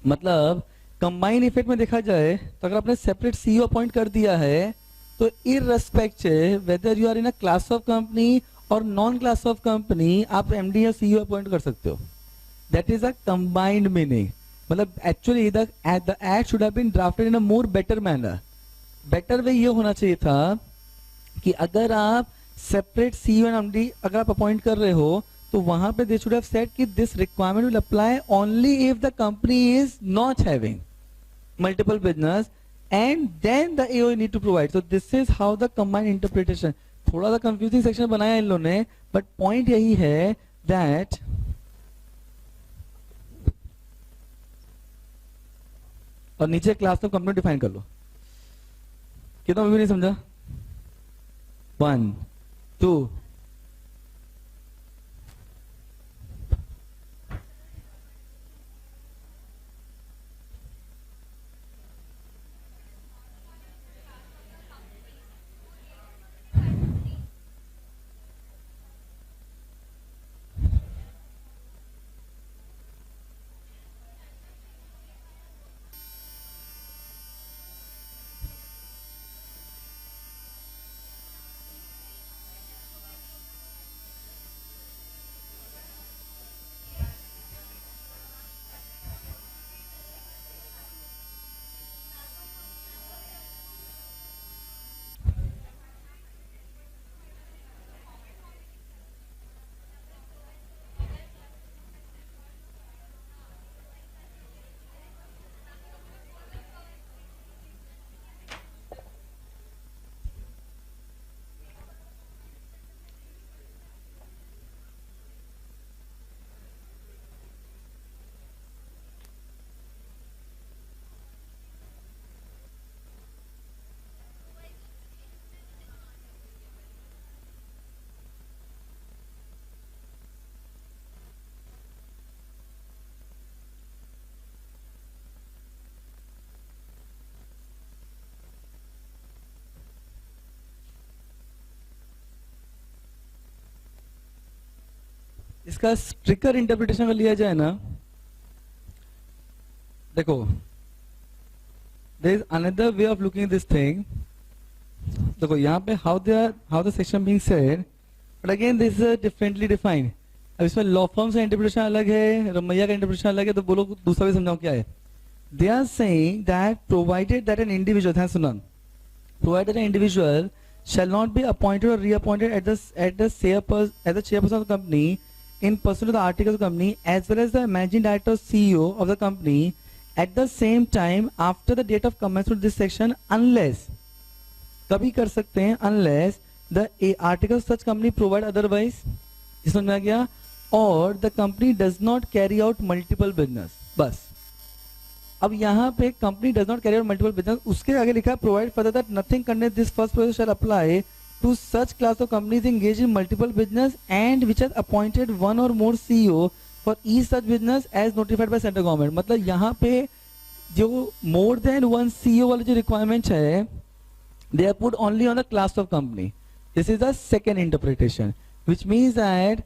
मतलब कंबाइन इफेक्ट में देखा जाए तो अगर आपने सेपरेट सीईओ अपॉइंट कर दिया है तो irrespective whether you are in a class of company और नॉन क्लास ऑफ कंपनी आप एमडी या सीईओ अपॉइंट कर सकते हो. That is a combined meaning. मतलब actually the act should have been drafted in a more better manner. Better way ये होना चाहिए था कि अगर आप सेपरेट सीईओ एंड एमडी अगर आप अपॉइंट कर रहे हो तो वहां पे दे शुड हैव सेड कि this requirement will apply only if the company is not having multiple business and then the AO need to provide. So this is how the combined interpretation. थोड़ा सा confusing section बनाया इन लोगों ने, but point यही है that और नीचे class of company define कर लो. कितना भी नहीं समझा, 1 2 इसका स्ट्रिक्टर इंटरप्रिटेशन अगर लिया जाए ना, देखो there is another way of looking this thing. देखो यहाँ पे how the section being said, but again this is differently defined. अब इसमें लॉ फॉर्म्स का इंटरप्रिटेशन अलग है, रमैया का इंटरप्रिटेशन अलग है, तो बोलो दूसरा भी समझाओ क्या है. They are saying that provided that an individual, ध्यान सुना, provided an individual shall not be appointed or reappointed as the chairperson of the company in pursuant to the articles of the company, as well as the managing director or CEO of the company at the same time after the date of commencement of this section, unless, कभी कर सकते हैं, unless the articles of such company provide otherwise. समझ में आ गया? और the company does not carry out multiple business. बस. अब यहाँ पे company does not carry out multiple business, उसके आगे लिखा है provide further that nothing contain this first provision shall apply to such class of companies engage in multiple business and which has appointed one और more CEO for each such business as notified by central government. मतलब यहाँ पे जो more than one CEO वाली जो requirement है, they are put only on the class of company. This is the second interpretation, which means that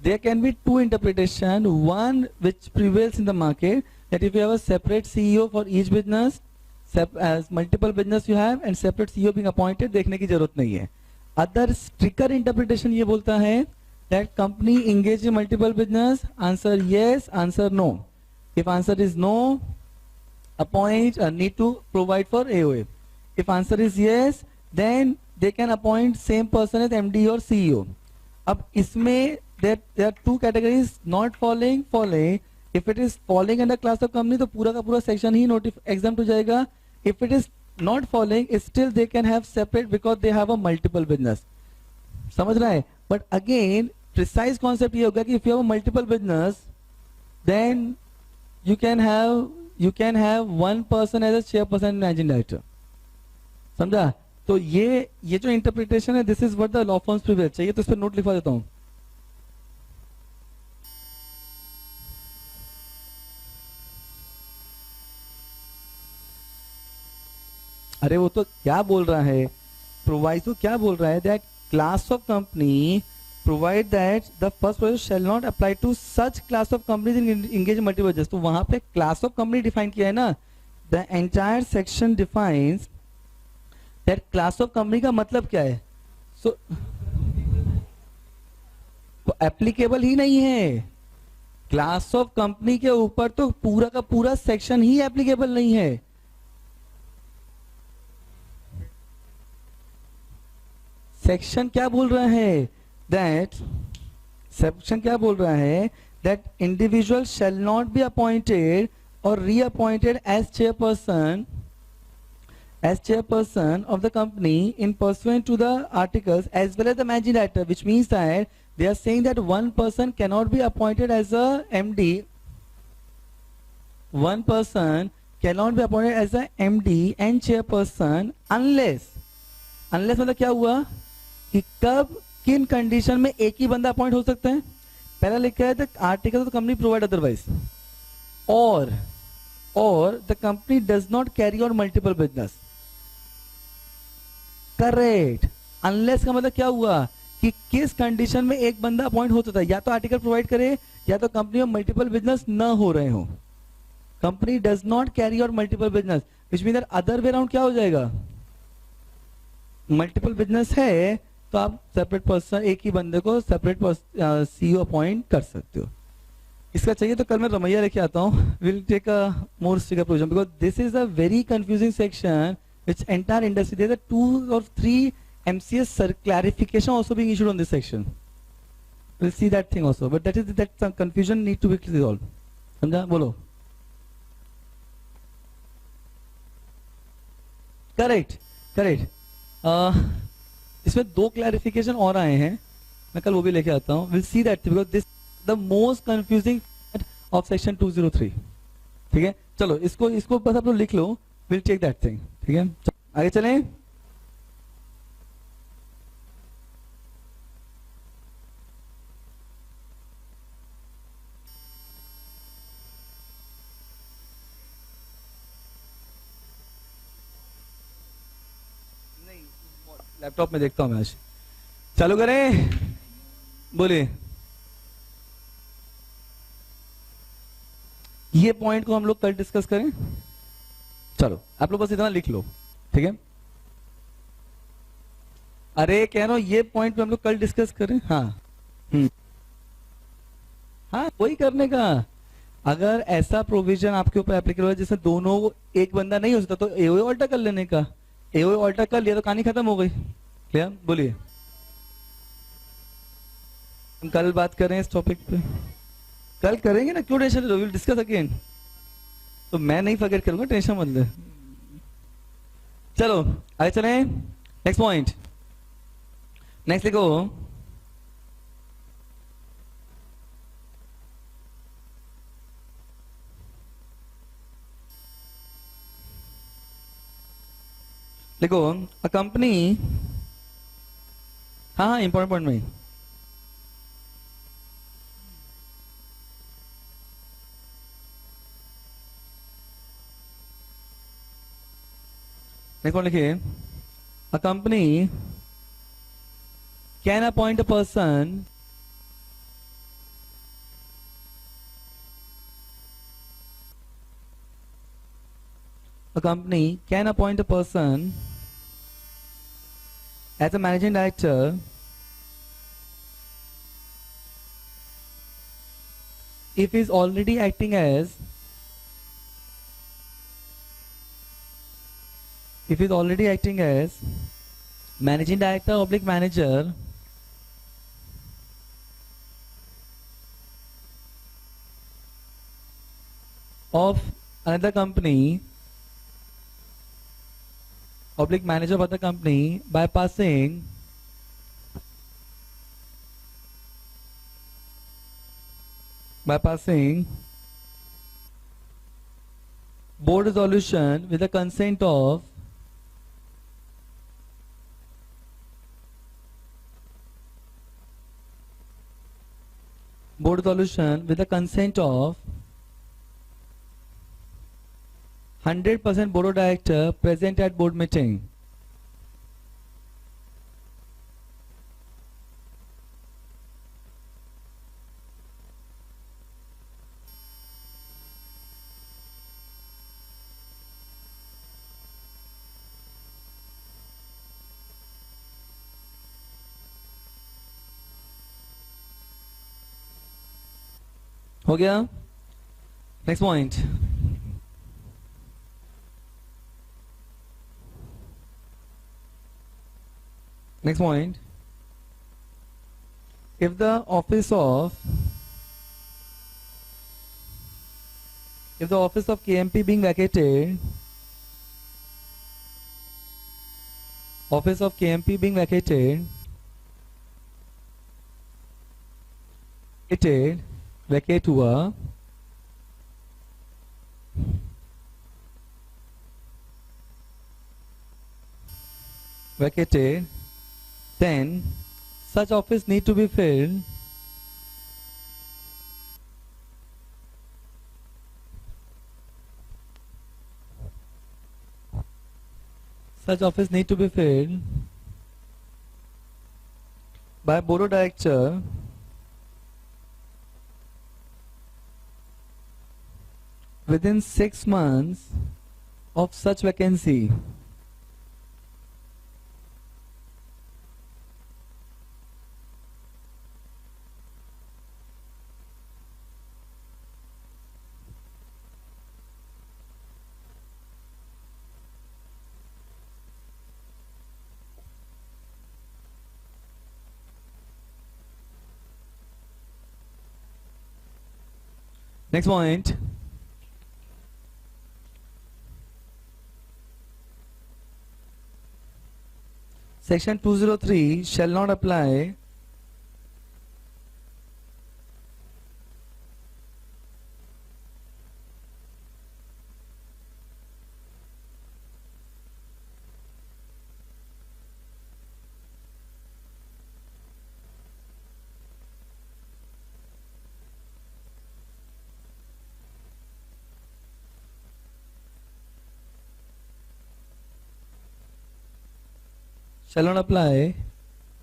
there can be two interpretation, one which prevails in the market, that if you have a separate CEO for each business, as multiple business you have and separate CEO being appointed, देखने की जरूरत नहीं है. Other stricter interpretation ये बोलता है that company engage in multiple business, answer yes, answer no. If answer is no, appoint need to provide for AOA. If answer is yes, then they can appoint same person as MD or CEO. अब इसमें there are two categories, not falling, falling. If it is falling under class of company, तो पूरा का पूरा section ही exempt हो जाएगा. If it is not falling, still they can have separate because they have a multiple business. समझ रहा है? But again, precise concept ये होगा कि if you have a multiple business, then you can have one person as a chairperson and managing director. समझा? तो ये जो इंटरप्रिटेशन है, this is what the law forms prevail. चाहिए तो इस पर नोट लिखवा देता हूं. अरे वो तो क्या बोल रहा है, प्रोवाइड तो क्या बोल रहा है, that class of company provide that the first provision shall not apply to such class of companies in engage multiple business. तो वहां पे क्लास ऑफ कंपनी डिफाइन किया है ना. The entire section defines that class of company का मतलब क्या है. सो तो एप्लीकेबल ही नहीं है. क्लास ऑफ कंपनी के ऊपर तो पूरा का पूरा सेक्शन ही एप्लीकेबल नहीं है. सेक्शन क्या बोल रहा है, दैट सेक्शन क्या बोल रहा है, that individual shall not be appointed और reappointed as chairperson of the company in pursuant to the articles as well as the managing director, which means that they are saying that one person cannot be appointed as a MD. One person cannot be appointed as a MD and chairperson unless मतलब क्या हुआ कि कब किन condition में एक ही बंदा appoint हो सकता है. पहला लिखा है the article of the company provide otherwise, और the company does not carry out multiple business. Correct. Unless का मतलब क्या हुआ कि किस कंडीशन में एक बंदा अपॉइंट हो सकता है, या तो आर्टिकल प्रोवाइड करे या तो कंपनी में मल्टीपल बिजनेस न हो रहे हो. Company does not carry out multiple business, which mean that other way round क्या हो जाएगा, मल्टीपल बिजनेस है तो आप सेपरेट पर्सन, एक ही बंदे को सेपरेट सीईओ अपॉइंट कर सकते हो. इसका चाहिए तो कल मैं रमैया लेके आता हूँ. Will take a more stricter provision because this is a very confusing section which entire industry, there are 2 or 3 MCS clarification also being issued on this section. We'll see that thing also, but that some confusion need to be resolved. समझा? बोलो. Correct. इसमें 2 clarification और आए हैं, मैं कल वो भी लेके आता हूँ. Will see that because this the most confusing of section 203. ठीक है, चलो इसको बस आप लोग लिख लो. Will take that thing. ठीक है, आगे चलें. लैपटॉप में देखता हूं मैं आज. चालू करें, बोलिए. ये पॉइंट को हम लोग कल डिस्कस करें। चलो आप लोग बस इतना लिख लो, ठीक है। अरे कह रहा हूं ये पॉइंट पे हम लोग कल डिस्कस करें। हाँ हाँ वही करने का। अगर ऐसा प्रोविजन आपके ऊपर एप्लीकेबल है जिसमें दोनों, एक बंदा नहीं हो सकता तो एओए ऑल्टर कर लेने का। एओए ऑल्टर कर लिया तो कहानी खत्म हो गई। क्या बोलिए, हम कल बात करें इस टॉपिक पे। कल करेंगे ना, क्यों टेंशन ले रहे हो, विल डिस्कस अगेन। तो मैं नहीं फॉरगेट करूंगा, टेंशन मत ले। चलो आगे चले, नेक्स्ट पॉइंट। नेक्स्ट लिखो, लिखो अ कंपनी। हाँ हाँ इंपॉर्टेंट पॉइंट में। नेक्स्ट पॉइंट लिखिए, a company can appoint a person a company can appoint a person as a managing director if he is already acting as managing director oblique manager of another company oblique manager of the company by passing board resolution with the consent of board resolution with the consent of 100% board of director present at board meeting. हो गया? Next point, next point, if the office of KMP being vacated, vacate हुआ vacated, then such office need to be filled by board of director within 6 months of such vacancy. Next point, section 203 shall not apply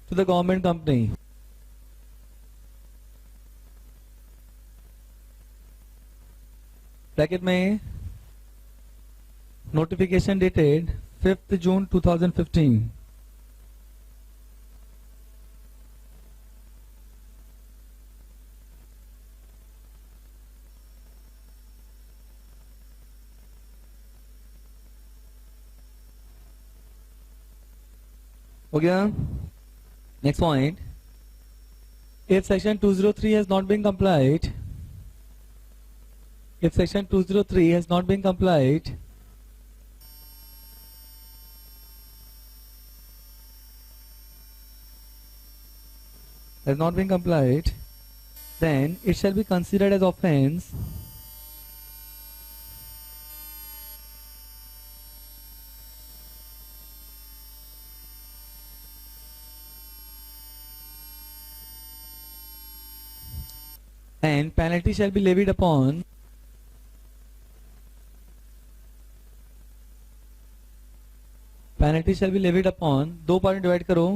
to the government company. Bracket में notification dated 5th June 2015. हो गया. Next point. If section 203 has not been complied, if section 203 has not been complied, then it shall be considered as offense and penalty shall be levied upon दो part divide करो.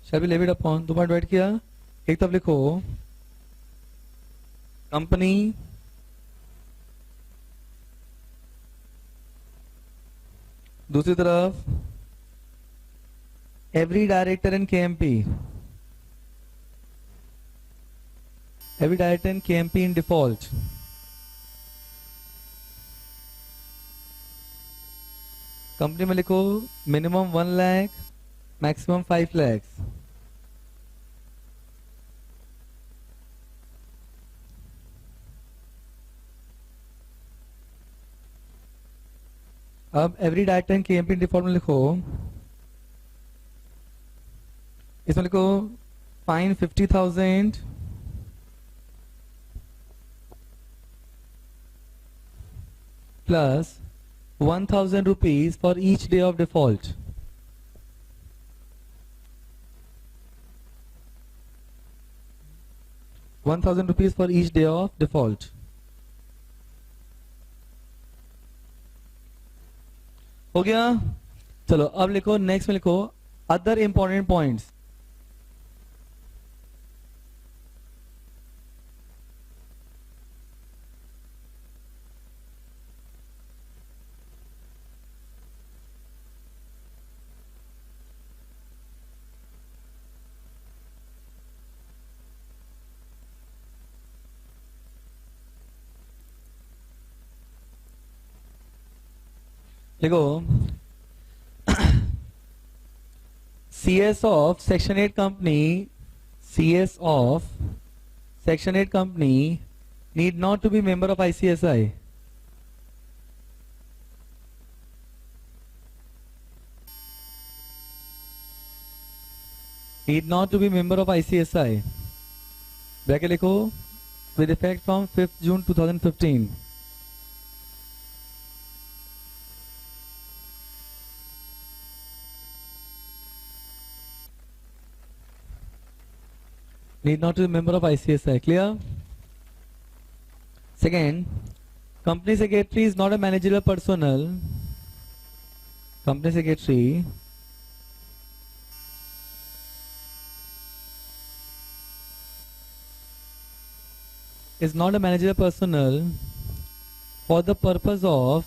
shall be levied upon दो part divide किया. एक तरफ लिखो company, दूसरी तरफ every director in KMP, every director in KMP in default. Company में लिखो मिनिमम 1 लाख, मैक्सिमम 5 लाख. अब every director in KMP in default में लिखो, इसमें लिखो fine 50,000 plus 1,000 rupees for each day of default. ₹1,000 for each day of default. हो गया. चलो अब लिखो नेक्स्ट में लिखो अदर इंपॉर्टेंट पॉइंट्स. देखो CS of Section 8 company, CS of Section 8 company need not to be member of ICSI. Need not to be member of ICSI. Bracket लिखो with effect from 5th June 2015. Need not to be member of ICSI. Clear? Second, company secretary is not a managerial personnel. Company secretary is not a managerial personnel for the purpose of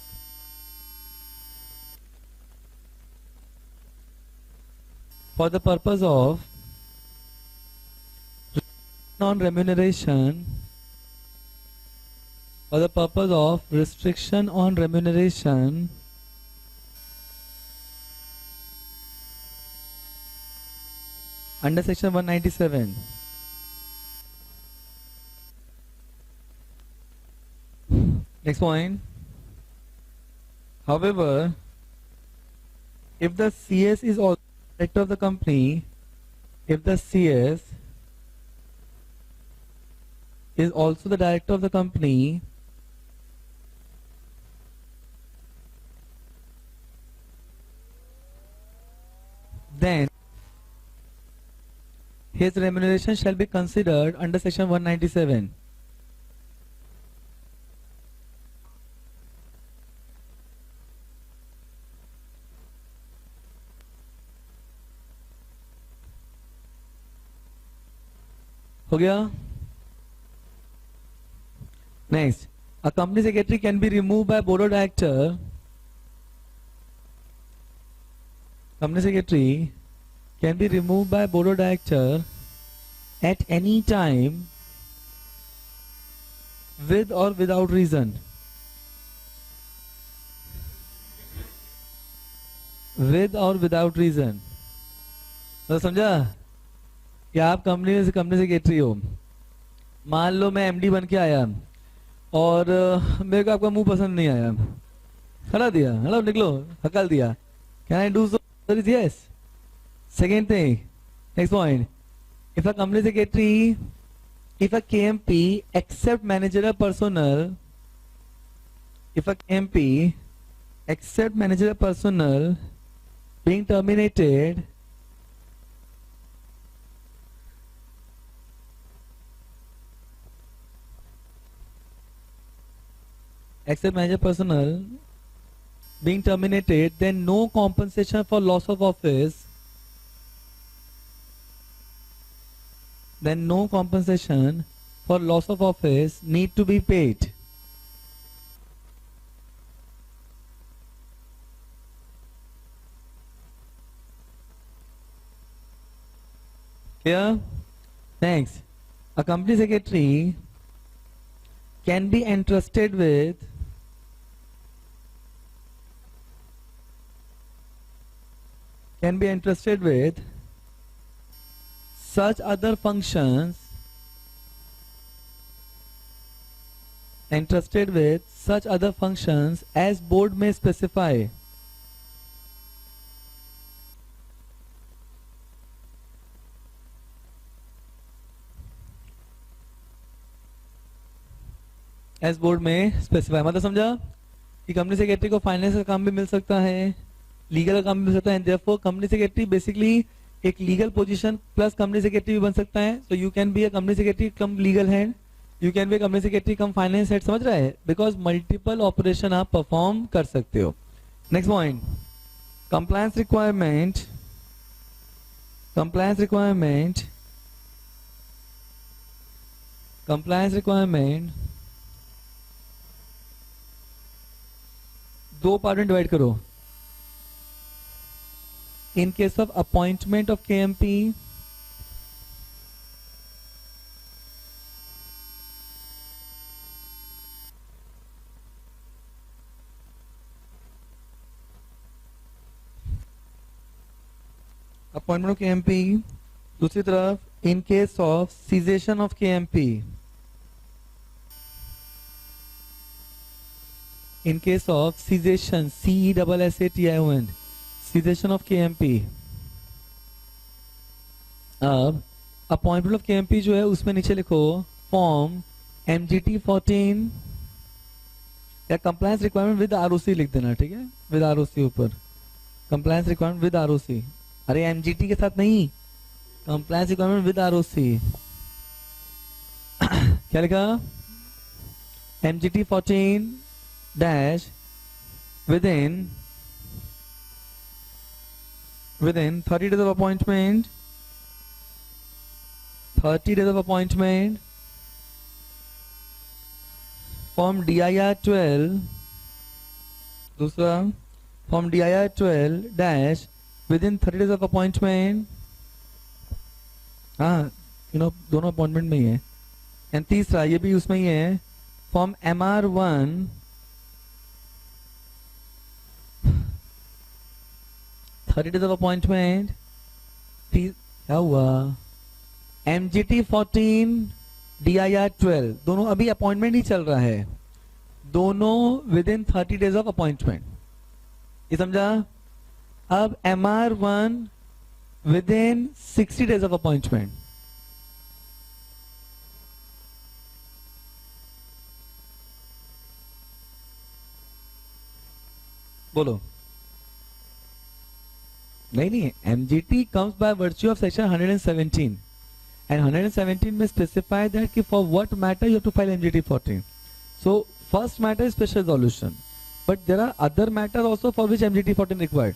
on remuneration, for the purpose of restriction on remuneration under section 197. Next point. However, if the CS is also director of the company, if the CS is also the director of the company, then his remuneration shall be considered under section 197. हो गया. Next, a company secretary can be removed by board of director. Company secretary can be removed by board of director at any time with or without reason. With or without reason. तो समझा कि आप company secretary हो, मान लो मैं MD बन के आया और मेरे को आपका मुंह पसंद नहीं आया, हटा दिया, हेलो निकलो, हकल दिया. Can I do so? Yes. Second thing, next point, if a company secretary, if a KMP accept managerial personnel, if a KMP accept managerial personnel being terminated, accept manager personnel being terminated, then no compensation for loss of office, then no compensation for loss of office need to be paid. Clear? Next, a company secretary can be entrusted with such other functions, as board may specify. As board may specify, मतलब समझा कि company secretary को finance का काम भी मिल सकता है, legal का काम भी मिल सकता है. देयरफॉर कंपनी सेक्रेटरी बेसिकली एक legal position plus company secretary भी बन सकता है. So you can be a company secretary come legal hand, you can be a company secretary come finance head. समझ रहा है? बिकॉज मल्टीपल ऑपरेशन आप perform कर सकते हो. Next point, compliance requirement. 2 part में डिवाइड करो. In case of appointment of KMP, दूसरी तरफ in case of cessation of KMP, in case of cessation, CESSATION, cessation of KMP. अब अपॉइंटमेंट ऑफ KMP जो है उसमें नीचे लिखो फॉर्म MGT 14 या कंप्लायंस रिक्वायरमेंट विद ROC लिख देना. ठीक है, विद ROC ऊपर कंप्लायंस रिक्वायरमेंट विद ROC. अरे MGT के साथ नहीं, कंप्लायंस रिक्वायरमेंट विद ROC. क्या लिखा? MGT 14 dash within 30 days of appointment, 30 days of appointment, form DIR 12, दूसरा form DIR 12 dash within 30 days of appointment. हाँ, दोनों अपॉइंटमेंट में ही है. एंड तीसरा ये भी उसमें ही है, form MR1 30 days of appointment. क्या हुआ? MGT 14 DIR 12 दोनों अभी अपॉइंटमेंट ही चल रहा है, दोनों with in 30 days of appointment. ये समझा? अब MR1 with in 60 days of appointment. बोलो. नहीं, MGT comes by virtue of section 117 and 117 में specify that कि for what matter you have to file MGT 14. So first matter is special resolution, but there are other matter also for which MGT 14 required.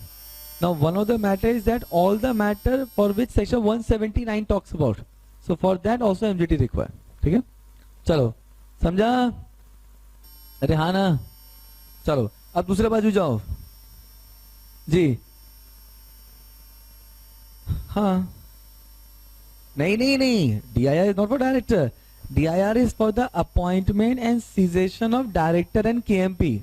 Now one of the matter is that all the matter for which section 179 talks about. So for that also MGT required. ठीक है, चलो समझा? अरे हाँ ना, चलो अब दूसरे बाजू जाओ जी। हाँ, नहीं नहीं नहीं, DIR is not for director, DIR is for the appointment and cessation of director and KMP।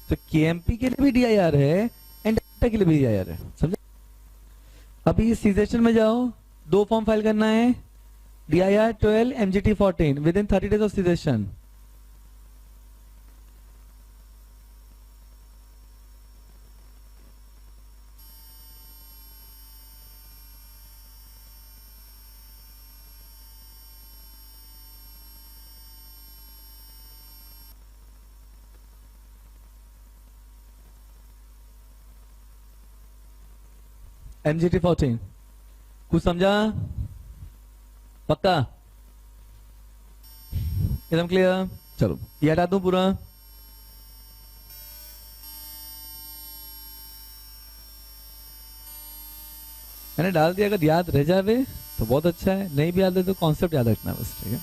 तो KMP के लिए भी DIR है एंड डायरेक्टर के लिए भी DIR है, समझे? अभी सीजेशन में जाओ, 2 फॉर्म फाइल करना है, DIR 12 MGT 14 with in 30 days of cessation. MGT 14 कुछ समझा? पक्का? एकदम क्लियर? चलो ये हटा दूं पूरा। मैंने डाल दिया, अगर याद रह जावे तो बहुत अच्छा है, नहीं भी याद है तो कॉन्सेप्ट याद रखना बस, ठीक है?